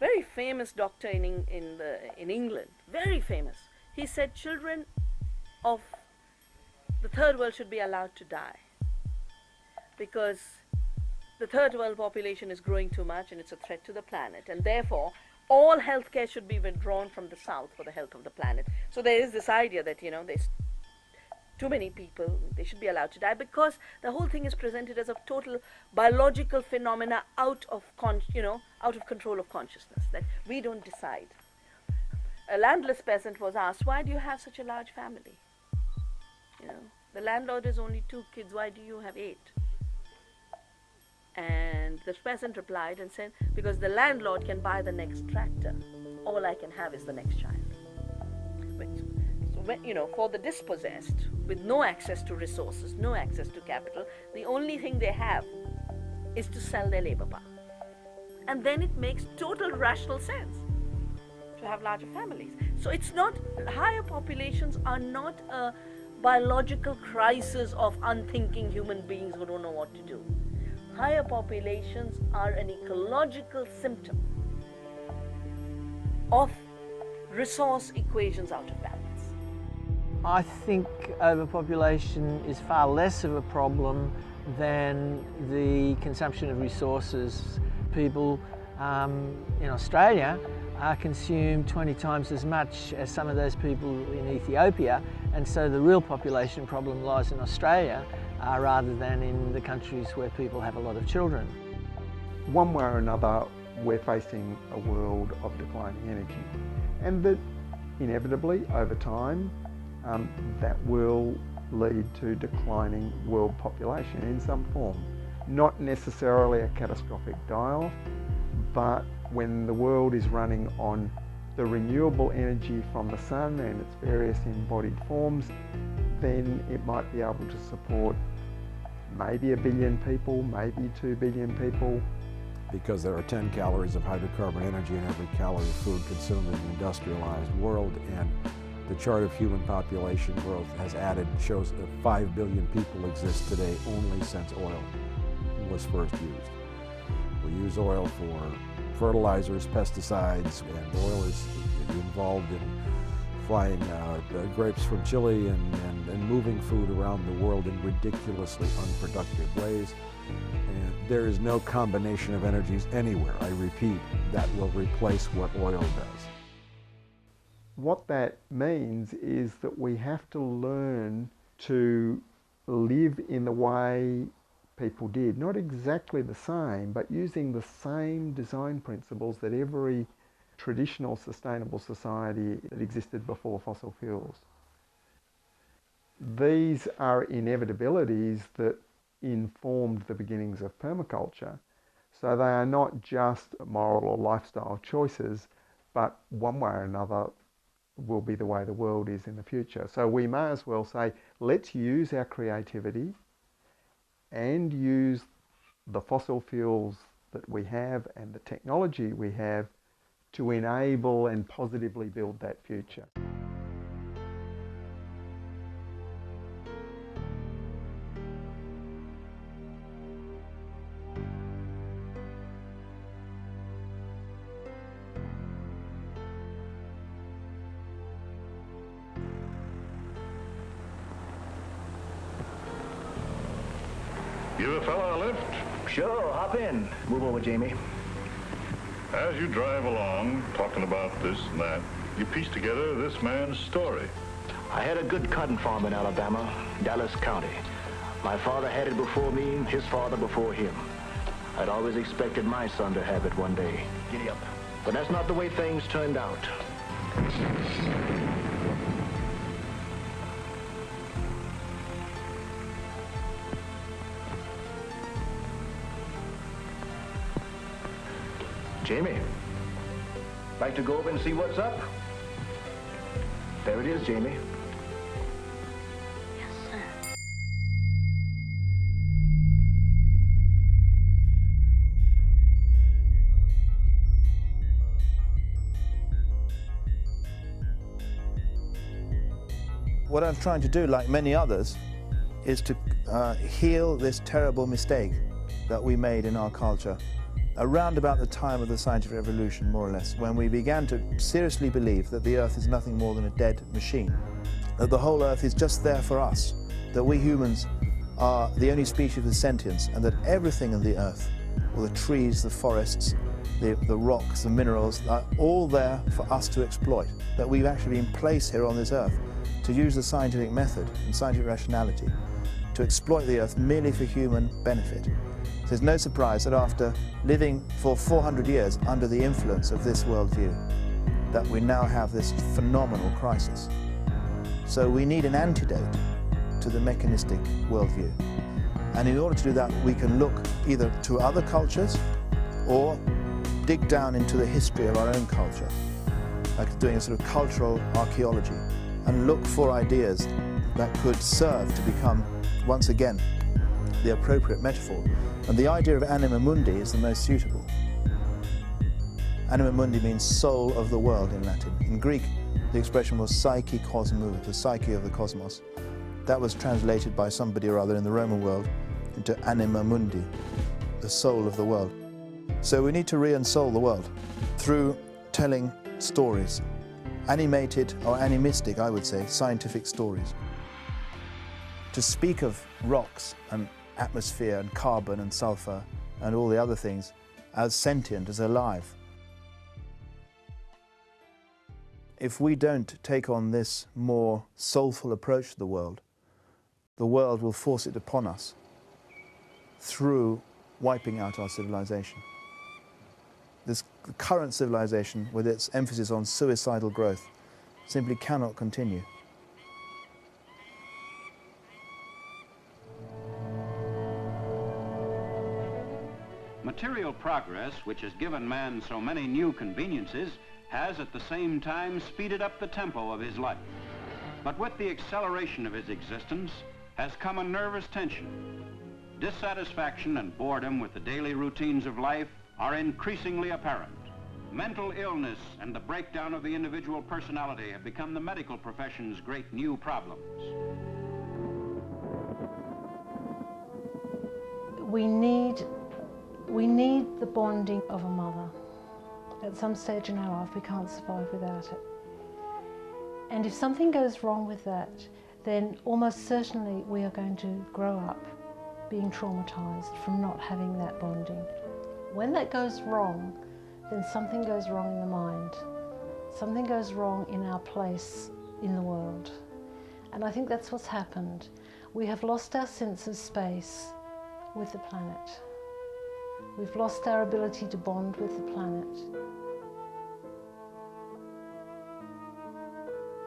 Very famous doctor in England, very famous. He said children of the third world should be allowed to die because the third world population is growing too much and it's a threat to the planet, and therefore all healthcare should be withdrawn from the south for the health of the planet. So there is this idea that, there's too many people, they should be allowed to die, because the whole thing is presented as a total biological phenomena out of control of consciousness, that we don't decide. A landless peasant was asked, why do you have such a large family? The landlord has only 2 kids, why do you have 8? And the peasant replied and said, because the landlord can buy the next tractor. All I can have is the next child. So, for the dispossessed, with no access to resources, no access to capital, the only thing they have is to sell their labor power. And then it makes total rational sense to have larger families. So it's not, higher populations are not a biological crisis of unthinking human beings who don't know what to do. Higher populations are an ecological symptom of resource equations out of balance. I think overpopulation is far less of a problem than the consumption of resources. People in Australia consume 20 times as much as some of those people in Ethiopia, and so the real population problem lies in Australia rather than in the countries where people have a lot of children. One way or another, we're facing a world of declining energy, and that inevitably over time that will lead to declining world population in some form. Not necessarily a catastrophic die-off, but when the world is running on the renewable energy from the sun and its various embodied forms, then it might be able to support maybe 1 billion people, maybe 2 billion people. Because there are 10 calories of hydrocarbon energy in every calorie of food consumed in the industrialized world, and the chart of human population growth shows that 5 billion people exist today only since oil was first used. We use oil for fertilizers, pesticides, and oil is involved in flying grapes from Chile and moving food around the world in ridiculously unproductive ways. And there is no combination of energies anywhere, I repeat, that will replace what oil does. What that means is that we have to learn to live in the way people did, not exactly the same, but using the same design principles that every traditional sustainable society that existed before fossil fuels. These are inevitabilities that informed the beginnings of permaculture, so they are not just moral or lifestyle choices, but one way or another will be the way the world is in the future. So we may as well say, let's use our creativity and use the fossil fuels that we have and the technology we have to enable and positively build that future. Give a fella a lift? Sure, hop in. Move over, Jamie. As you drive along, talking about this and that, you piece together this man's story. I had a good cotton farm in Alabama, Dallas County. My father had it before me, his father before him. I'd always expected my son to have it one day. Giddy up. But that's not the way things turned out. Jamie, like to go over and see what's up? There it is, Jamie. Yes, sir. What I'm trying to do, like many others, is to heal this terrible mistake that we made in our culture around about the time of the scientific revolution, more or less, when we began to seriously believe that the Earth is nothing more than a dead machine, that the whole Earth is just there for us, that we humans are the only species with sentience, and that everything on the Earth, all the trees, the forests, the rocks, the minerals, are all there for us to exploit, that we've actually been placed here on this Earth to use the scientific method and scientific rationality to exploit the Earth merely for human benefit. So it's no surprise that after living for 400 years under the influence of this worldview, that we now have this phenomenal crisis. So we need an antidote to the mechanistic worldview. And in order to do that, we can look either to other cultures or dig down into the history of our own culture, like doing a sort of cultural archaeology, and look for ideas that could serve to become, once again, the appropriate metaphor. And the idea of Anima Mundi is the most suitable. Anima Mundi means soul of the world in Latin. In Greek, the expression was psyche cosmou, the psyche of the cosmos. That was translated by somebody or other in the Roman world into Anima Mundi, the soul of the world. So we need to re-ensoul the world through telling stories, animated or animistic, I would say, scientific stories. To speak of rocks and atmosphere and carbon and sulfur and all the other things as sentient, as alive. If we don't take on this more soulful approach to the world will force it upon us through wiping out our civilization. This current civilization, with its emphasis on suicidal growth, simply cannot continue. Material progress, which has given man so many new conveniences, has at the same time speeded up the tempo of his life. But with the acceleration of his existence has come a nervous tension. Dissatisfaction and boredom with the daily routines of life are increasingly apparent. Mental illness and the breakdown of the individual personality have become the medical profession's great new problems. We need the bonding of a mother. At some stage in our life, we can't survive without it. And if something goes wrong with that, then almost certainly we are going to grow up being traumatized from not having that bonding. When that goes wrong, then something goes wrong in the mind. Something goes wrong in our place in the world. And I think that's what's happened. We have lost our sense of space with the planet. We've lost our ability to bond with the planet.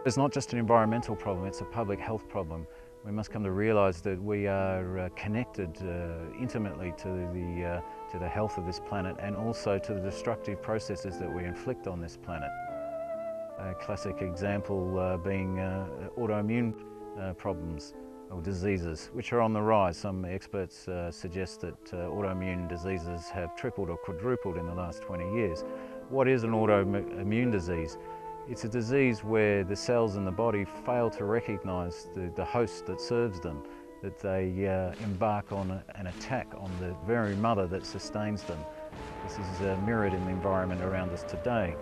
It's not just an environmental problem, it's a public health problem. We must come to realise that we are connected intimately to the health of this planet and also to the destructive processes that we inflict on this planet. A classic example being autoimmune problems or diseases, which are on the rise. Some experts suggest that autoimmune diseases have tripled or quadrupled in the last 20 years. What is an autoimmune disease? It's a disease where the cells in the body fail to recognise the host that serves them, that they embark on an attack on the very mother that sustains them. This is mirrored in the environment around us today.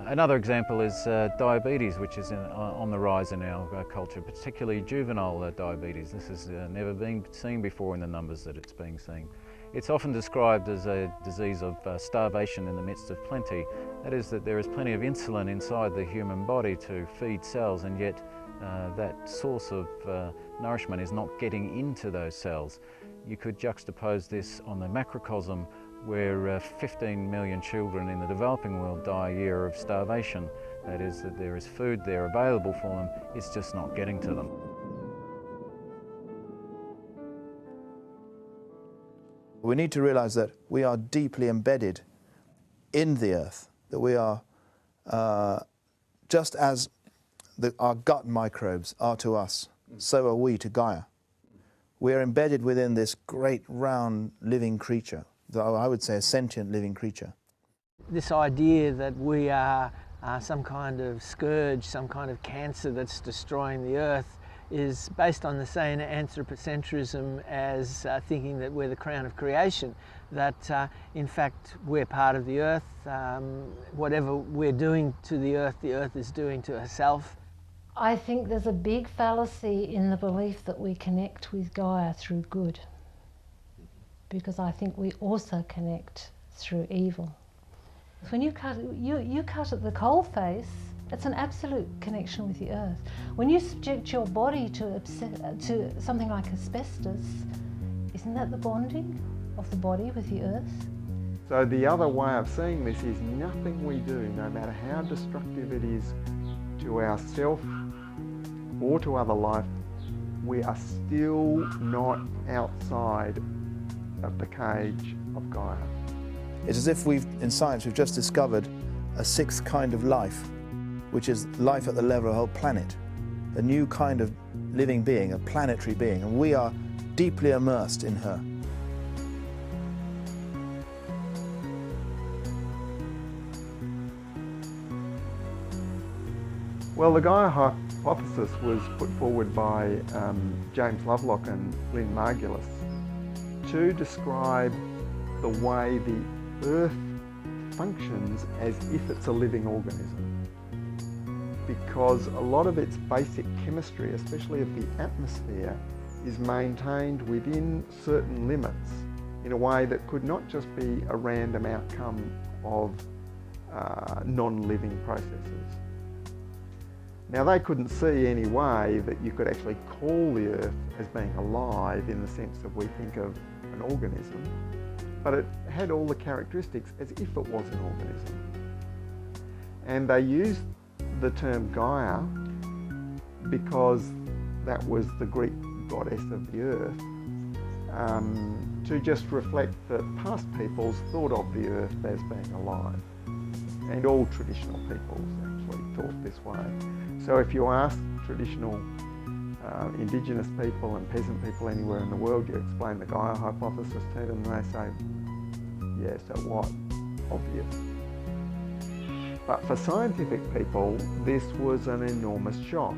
Another example is diabetes, which is on the rise in our culture, particularly juvenile diabetes. This has never been seen before in the numbers that it's being seen. It's often described as a disease of starvation in the midst of plenty. That is, that there is plenty of insulin inside the human body to feed cells, and yet that source of nourishment is not getting into those cells. You could juxtapose this on the macrocosm, where 15 million children in the developing world die a year of starvation. That is, that there is food there available for them, it's just not getting to them. We need to realize that we are deeply embedded in the earth, that we are, just as our gut microbes are to us, so are we to Gaia. We are embedded within this great round living creature, though I would say a sentient living creature. This idea that we are some kind of scourge, some kind of cancer that's destroying the earth is based on the same anthropocentrism as thinking that we're the crown of creation, that in fact we're part of the earth. Whatever we're doing to the earth is doing to herself. I think there's a big fallacy in the belief that we connect with Gaia through good, because I think we also connect through evil. When you cut at the coal face, it's an absolute connection with the earth. When you subject your body to something like asbestos, isn't that the bonding of the body with the earth? So the other way of seeing this is nothing we do, no matter how destructive it is to ourself or to other life, we are still not outside of the cage of Gaia. It's as if in science, we've just discovered a sixth kind of life, which is life at the level of a whole planet, a new kind of living being, a planetary being, and we are deeply immersed in her. Well, the Gaia hypothesis was put forward by James Lovelock and Lynn Margulis to describe the way the Earth functions as if it's a living organism, because a lot of its basic chemistry, especially of the atmosphere, is maintained within certain limits in a way that could not just be a random outcome of non-living processes. Now, they couldn't see any way that you could actually call the Earth as being alive in the sense that we think of an organism, but it had all the characteristics as if it was an organism. And they used the term Gaia because that was the Greek goddess of the earth, to just reflect that past peoples thought of the earth as being alive, and all traditional peoples actually thought this way. So if you ask traditional indigenous people and peasant people anywhere in the world, you explain the Gaia hypothesis to them and they say, yeah, so what? Obvious. But for scientific people, this was an enormous shock.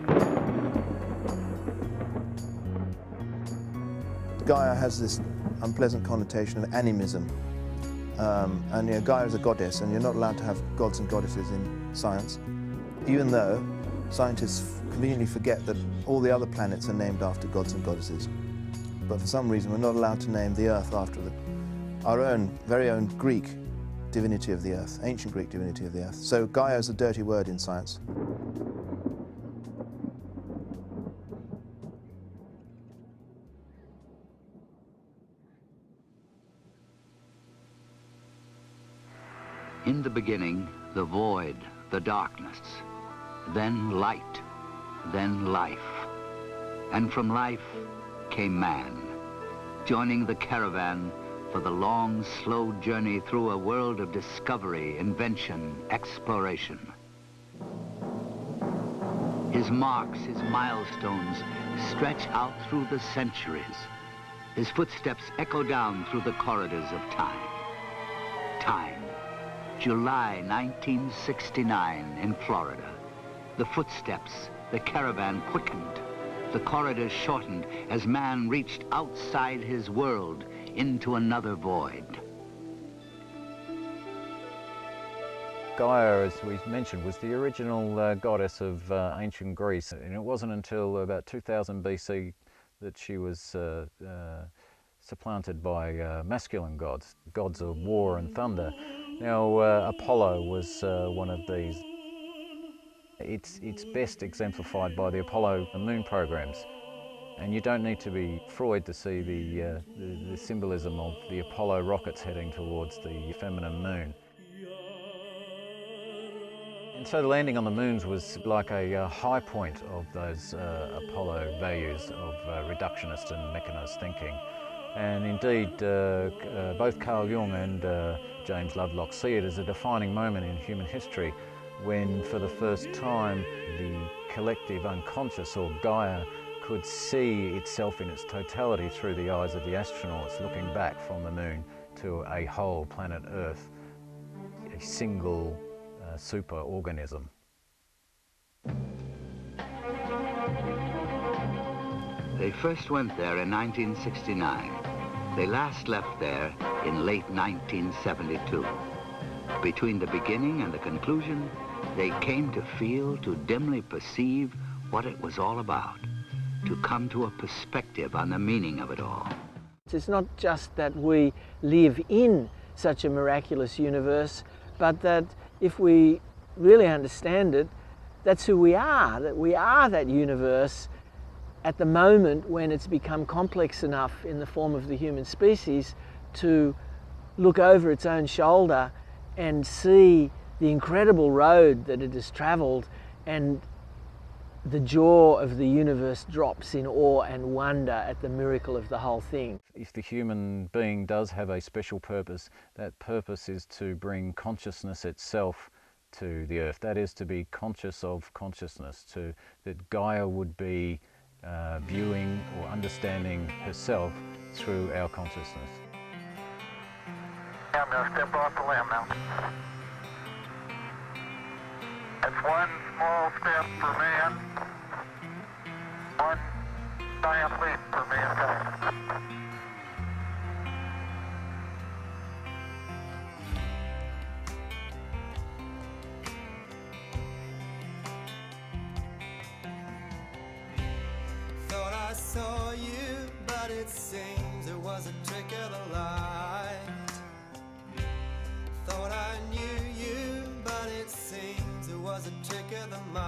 Gaia has this unpleasant connotation of animism. And you know, Gaia is a goddess, and you're not allowed to have gods and goddesses in science, even though scientists conveniently forget that all the other planets are named after gods and goddesses. But for some reason, we're not allowed to name the Earth after our own, very own Greek divinity of the Earth, ancient Greek divinity of the Earth. So Gaia is a dirty word in science. In the beginning, the void, the darkness, then light, then life. And from life came man, joining the caravan for the long, slow journey through a world of discovery, invention, exploration. His marks, his milestones, stretch out through the centuries. His footsteps echo down through the corridors of time. Time. July 1969 in Florida. The footsteps, the caravan quickened. The corridors shortened as man reached outside his world into another void. Gaia, as we mentioned, was the original goddess of ancient Greece, and it wasn't until about 2000 BC that she was supplanted by masculine gods, gods of war and thunder. Now, Apollo was one of these. It's best exemplified by the Apollo moon programs. And you don't need to be Freud to see the symbolism of the Apollo rockets heading towards the feminine moon. And so the landing on the moons was like a high point of those Apollo values of reductionist and mechanist thinking. And indeed, both Carl Jung and James Lovelock see it as a defining moment in human history when, for the first time, the collective unconscious, or Gaia, could see itself in its totality through the eyes of the astronauts looking back from the moon to a whole planet Earth, a single super organism. They first went there in 1969. They last left there in late 1972. Between the beginning and the conclusion, they came to feel, to dimly perceive what it was all about, to come to a perspective on the meaning of it all. It's not just that we live in such a miraculous universe, but that if we really understand it, that's who we are, that we are that universe at the moment when it's become complex enough in the form of the human species to look over its own shoulder and see the incredible road that it has travelled, and the jaw of the universe drops in awe and wonder at the miracle of the whole thing. If the human being does have a special purpose, that purpose is to bring consciousness itself to the earth. That is, to be conscious of consciousness, that Gaia would be viewing or understanding herself through our consciousness. I'm going to step off the limb now. That's one small step for man, one giant leap for mankind. Thought I saw you, but it seems it was a trick of the light. Thought I knew you, but it seems it was a trick of the mind.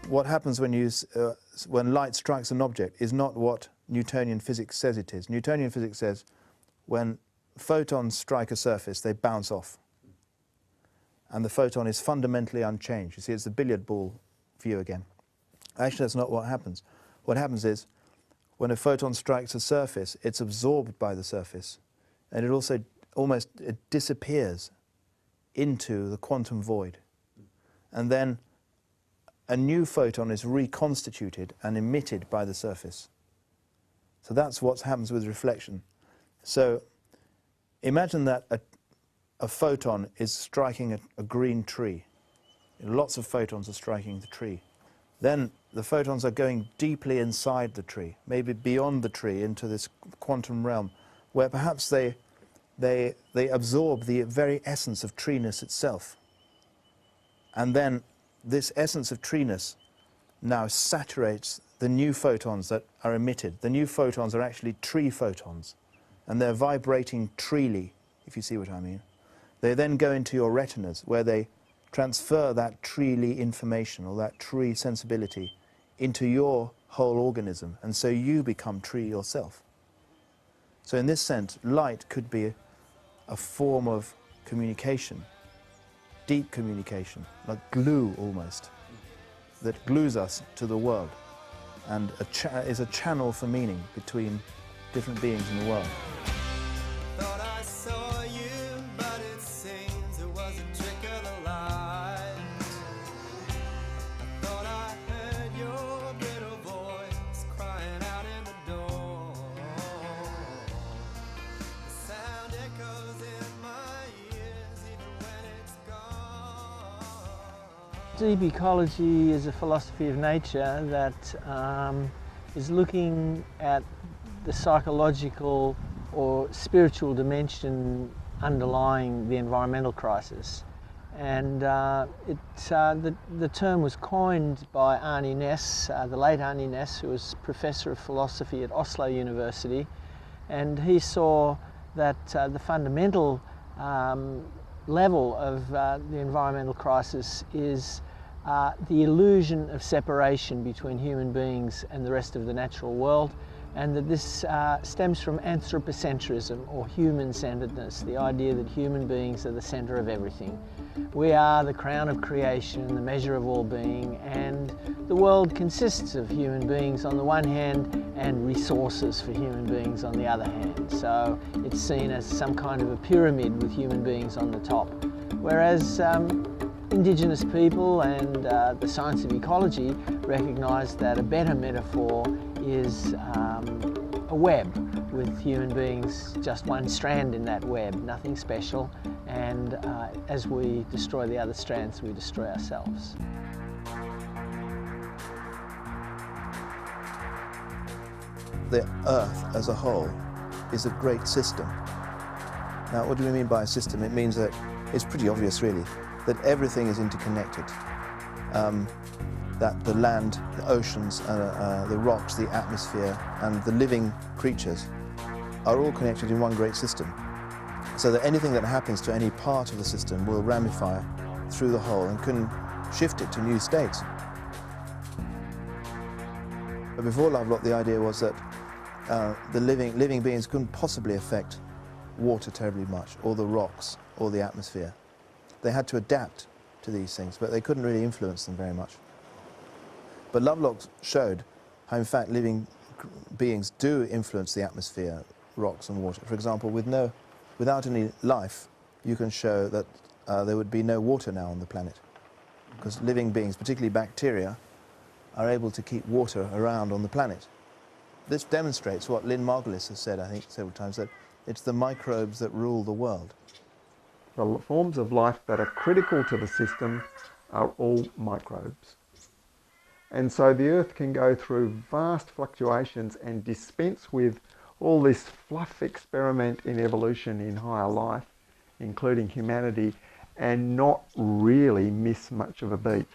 What happens when light strikes an object is not what Newtonian physics says it is. Newtonian physics says when photons strike a surface, they bounce off. And the photon is fundamentally unchanged. You see, it's the billiard ball view again. Actually, that's not what happens. What happens is when a photon strikes a surface, it's absorbed by the surface. And it also it disappears into the quantum void. And then a new photon is reconstituted and emitted by the surface. So that's what happens with reflection. So imagine that a photon is striking a green tree. Lots of photons are striking the tree. Then the photons are going deeply inside the tree, maybe beyond the tree into this quantum realm, where perhaps they absorb the very essence of treeness itself. And then this essence of treeness now saturates the new photons that are emitted. The new photons are actually tree photons, and they're vibrating treely, if you see what I mean. They then go into your retinas, where they transfer that treely information, or that tree sensibility, into your whole organism, and so you become tree yourself. So in this sense, light could be a form of communication, deep communication, like glue almost, that glues us to the world, and is a channel for meaning between different beings in the world. Thought I saw you, but it seems it was a trick of the light. I thought I heard your bitter voice crying out in the door. The sound echoes in my ears even when it's gone. Deep ecology is a philosophy of nature that is looking at the psychological or spiritual dimension underlying the environmental crisis. And the term was coined by Arnie Ness, the late Arnie Ness, who was Professor of Philosophy at Oslo University, and he saw that the fundamental level of the environmental crisis is the illusion of separation between human beings and the rest of the natural world, and that this stems from anthropocentrism, or human-centeredness, the idea that human beings are the center of everything. We are the crown of creation, the measure of all being, and the world consists of human beings on the one hand and resources for human beings on the other hand. So it's seen as some kind of a pyramid with human beings on the top. Whereas Indigenous people and the science of ecology recognise that a better metaphor is a web with human beings, just one strand in that web, nothing special, and as we destroy the other strands, we destroy ourselves. The Earth as a whole is a great system. Now, what do we mean by a system? It means that it's pretty obvious, really, that everything is interconnected. That the land, the oceans, the rocks, the atmosphere, and the living creatures are all connected in one great system. So that anything that happens to any part of the system will ramify through the whole and can shift it to new states. But before Lovelock, the idea was that the living beings couldn't possibly affect water terribly much, or the rocks, or the atmosphere. They had to adapt to these things, but they couldn't really influence them very much. But Lovelock showed how, in fact, living beings do influence the atmosphere, rocks and water. For example, without any life, you can show that there would be no water now on the planet, because living beings, particularly bacteria, are able to keep water around on the planet. This demonstrates what Lynn Margulis has said, I think, several times, that it's the microbes that rule the world. The forms of life that are critical to the system are all microbes. And so the Earth can go through vast fluctuations and dispense with all this fluff experiment in evolution in higher life, including humanity, and not really miss much of a beat.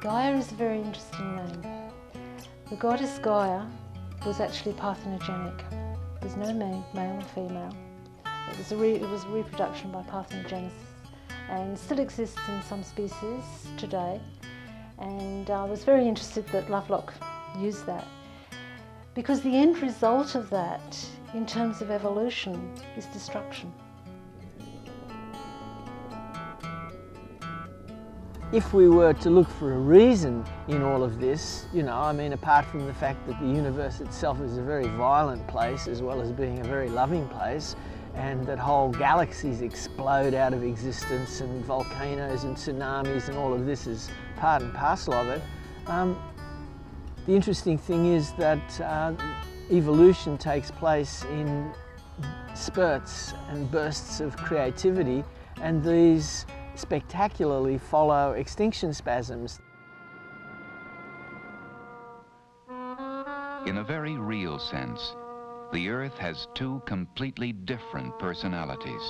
Gaia is a very interesting name. The goddess Gaia was actually parthenogenic. There's no male or female. It was reproduction by parthenogenesis, and still exists in some species today. And I was very interested that Lovelock used that, because the end result of that, in terms of evolution, is destruction. If we were to look for a reason in all of this, I mean, apart from the fact that the universe itself is a very violent place as well as being a very loving place, and that whole galaxies explode out of existence, and volcanoes and tsunamis and all of this is part and parcel of it, the interesting thing is that evolution takes place in spurts and bursts of creativity, and these spectacularly follow extinction spasms. In a very real sense, the Earth has two completely different personalities.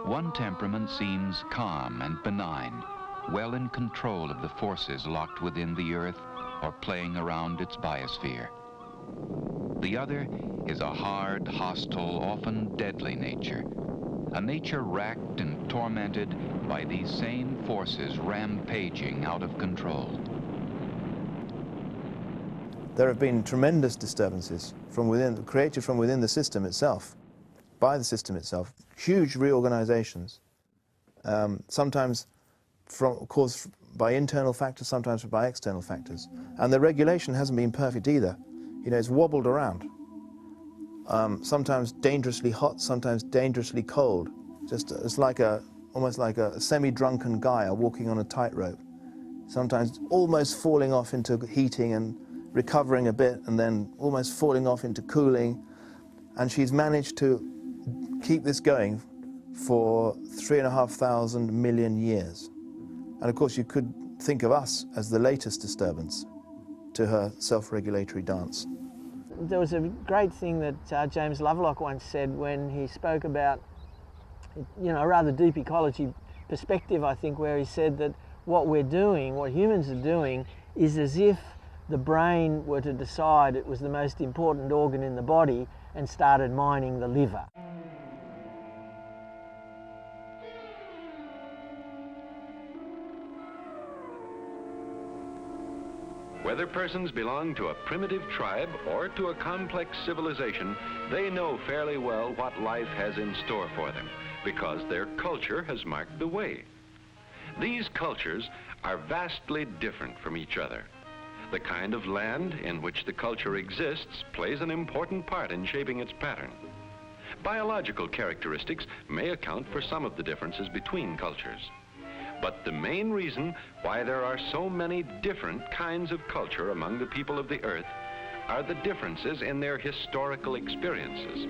One temperament seems calm and benign, well in control of the forces locked within the Earth or playing around its biosphere. The other is a hard, hostile, often deadly nature, a nature racked and tormented by these same forces rampaging out of control. There have been tremendous disturbances from within, created from within the system itself, by the system itself, huge reorganizations, sometimes caused by internal factors, sometimes by external factors. And the regulation hasn't been perfect either. It's wobbled around. Sometimes dangerously hot, sometimes dangerously cold. It's almost like a semi-drunken Gaia walking on a tightrope. Sometimes almost falling off into heating and recovering a bit, and then almost falling off into cooling. And she's managed to keep this going for 3,500 million years. And of course you could think of us as the latest disturbance to her self-regulatory dance. There was a great thing that James Lovelock once said when he spoke about, you know, a rather deep ecology perspective, I think, where he said that what we're doing, what humans are doing, is as if the brain were to decide it was the most important organ in the body and started mining the liver. Whether persons belong to a primitive tribe or to a complex civilization, they know fairly well what life has in store for them, because their culture has marked the way. These cultures are vastly different from each other. The kind of land in which the culture exists plays an important part in shaping its pattern. Biological characteristics may account for some of the differences between cultures. But the main reason why there are so many different kinds of culture among the people of the earth are the differences in their historical experiences.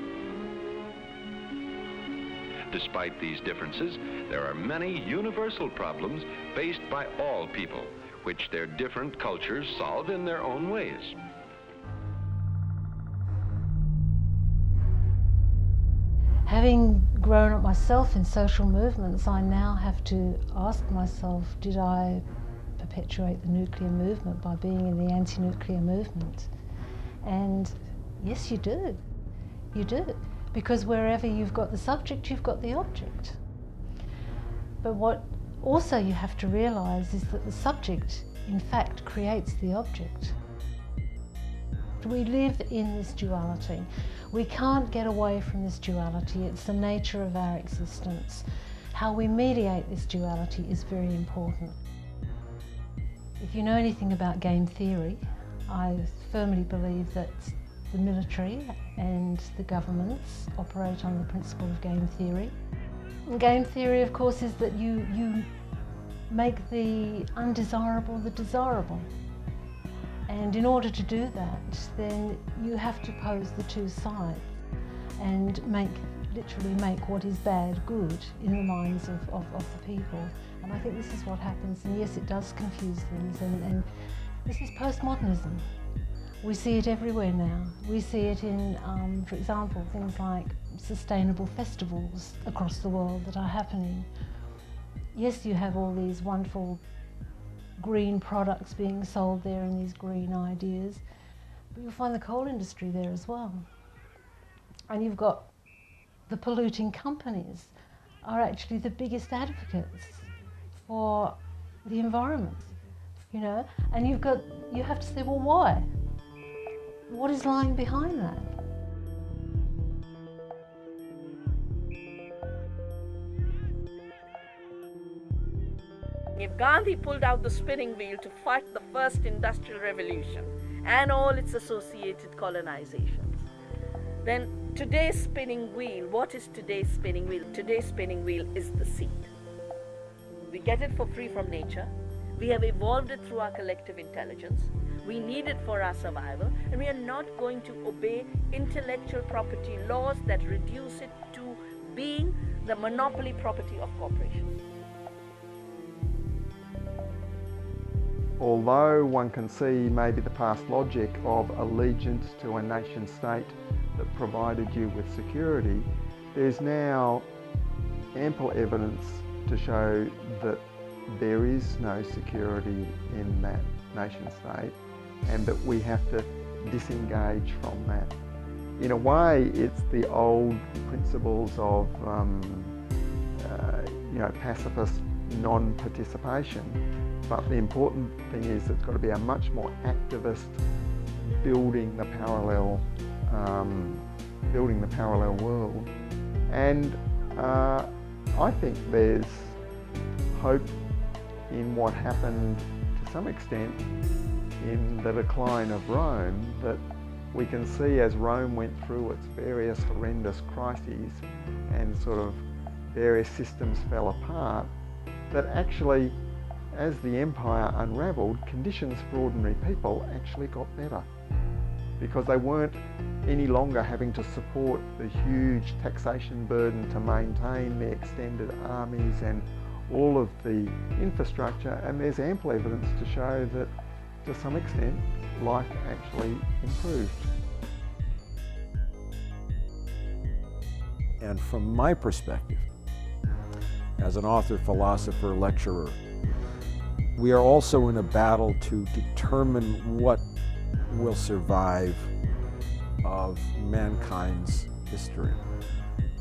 Despite these differences, there are many universal problems faced by all people, which their different cultures solve in their own ways. Having grown up myself in social movements, I now have to ask myself, did I perpetuate the nuclear movement by being in the anti-nuclear movement? And yes, you do. You do. Because wherever you've got the subject, you've got the object. But what also you have to realise is that the subject, in fact, creates the object. We live in this duality. We can't get away from this duality. It's the nature of our existence. How we mediate this duality is very important. If you know anything about game theory, I firmly believe that the military and the governments operate on the principle of game theory. And game theory, of course, is that you make the undesirable the desirable. And in order to do that, then you have to pose the two sides and literally make what is bad good in the minds of the people. And I think this is what happens, and yes, it does confuse things, and this is postmodernism. We see it everywhere now. We see it in, for example, things like sustainable festivals across the world that are happening. Yes, you have all these wonderful green products being sold there and these green ideas, but you'll find the coal industry there as well. And you've got the polluting companies are actually the biggest advocates for the environment, you know, and you have to say, well, why? What is lying behind that? If Gandhi pulled out the spinning wheel to fight the first industrial revolution and all its associated colonizations, then today's spinning wheel, what is today's spinning wheel? Today's spinning wheel is the seed. We get it for free from nature. We have evolved it through our collective intelligence. We need it for our survival, and we are not going to obey intellectual property laws that reduce it to being the monopoly property of corporations. Although one can see maybe the past logic of allegiance to a nation state that provided you with security, there's now ample evidence to show that there is no security in that nation state and that we have to disengage from that. In a way, it's the old principles of pacifist non-participation. But the important thing is it's got to be a much more activist building the parallel world. And I think there's hope in what happened to some extent in the decline of Rome, that we can see as Rome went through its various horrendous crises and sort of various systems fell apart, that actually as the empire unravelled, conditions for ordinary people actually got better, because they weren't any longer having to support the huge taxation burden to maintain the extended armies and all of the infrastructure. And there's ample evidence to show that to some extent life actually improved. And from my perspective, as an author, philosopher, lecturer, we are also in a battle to determine what will survive of mankind's history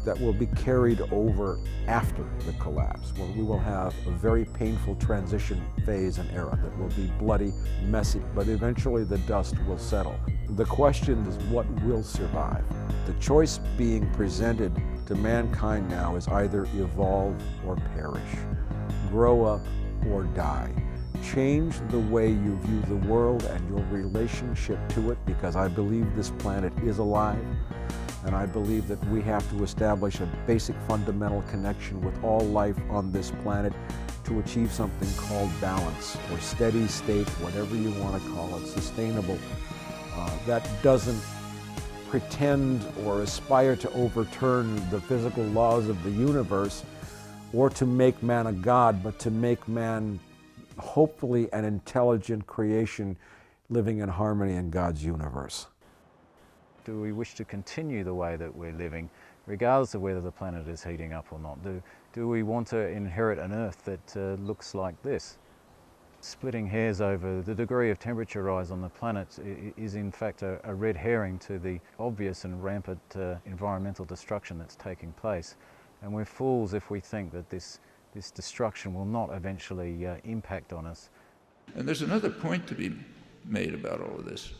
that will be carried over after the collapse, where we will have a very painful transition phase and era that will be bloody, messy, but eventually the dust will settle. The question is what will survive? The choice being presented to mankind now is either evolve or perish, grow up or die. Change the way you view the world and your relationship to it, because I believe this planet is alive, and I believe that we have to establish a basic fundamental connection with all life on this planet to achieve something called balance, or steady state, whatever you want to call it, sustainable. That doesn't pretend or aspire to overturn the physical laws of the universe or to make man a god, but to make man hopefully an intelligent creation living in harmony in God's universe. Do we wish to continue the way that we're living, regardless of whether the planet is heating up or not? Do we want to inherit an Earth that looks like this? Splitting hairs over the degree of temperature rise on the planet is in fact a red herring to the obvious and rampant environmental destruction that's taking place. And we're fools if we think that this destruction will not eventually impact on us. And there's another point to be made about all of this.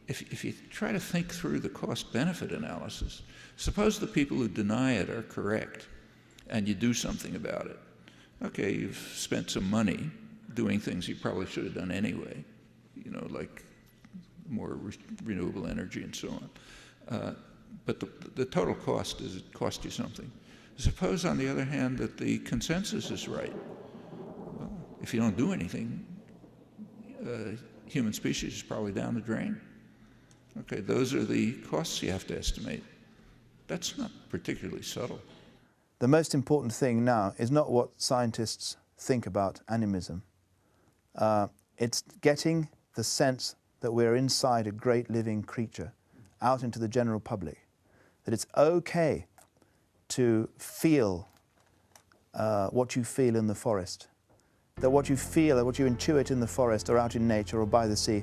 If you try to think through the cost-benefit analysis, suppose the people who deny it are correct and you do something about it. Okay, you've spent some money doing things you probably should have done anyway, you know, like more renewable energy and so on. But the total cost is it cost you something. Suppose, on the other hand, that the consensus is right. Well, if you don't do anything, human species is probably down the drain. Okay, those are the costs you have to estimate. That's not particularly subtle. The most important thing now is not what scientists think about animism. It's getting the sense that we're inside a great living creature out into the general public, that it's okay to feel what you feel in the forest, that what you feel, what you intuit in the forest or out in nature or by the sea,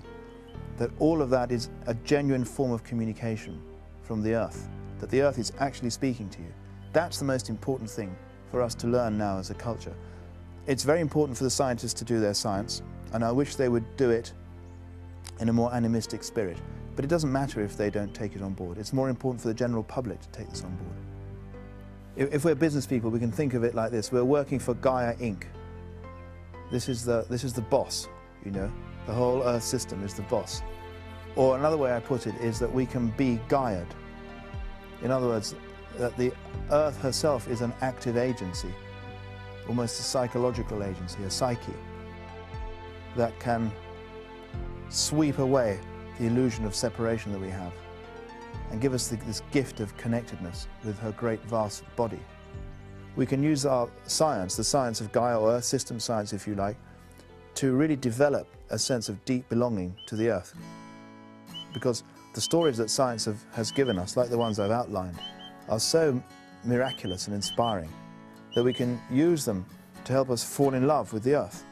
that all of that is a genuine form of communication from the earth, that the earth is actually speaking to you. That's the most important thing for us to learn now as a culture. It's very important for the scientists to do their science, and I wish they would do it in a more animistic spirit. But it doesn't matter if they don't take it on board. It's more important for the general public to take this on board. If we're business people, we can think of it like this. We're working for Gaia Inc. This is the boss, you know. The whole Earth system is the boss. Or another way I put it is that we can be Gaia'd. In other words, that the Earth herself is an active agency, almost a psychological agency, a psyche, that can sweep away the illusion of separation that we have and give us this gift of connectedness with her great vast body. We can use our science, the science of Gaia, or Earth system science if you like, to really develop a sense of deep belonging to the Earth. Because the stories that science has given us, like the ones I've outlined, are so miraculous and inspiring that we can use them to help us fall in love with the Earth.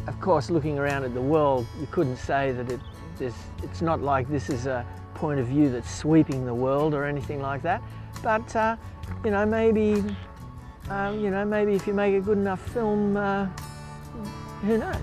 Of course, looking around at the world, you couldn't say that it's not like this is a point of view that's sweeping the world or anything like that. But you know, maybe if you make a good enough film, who knows?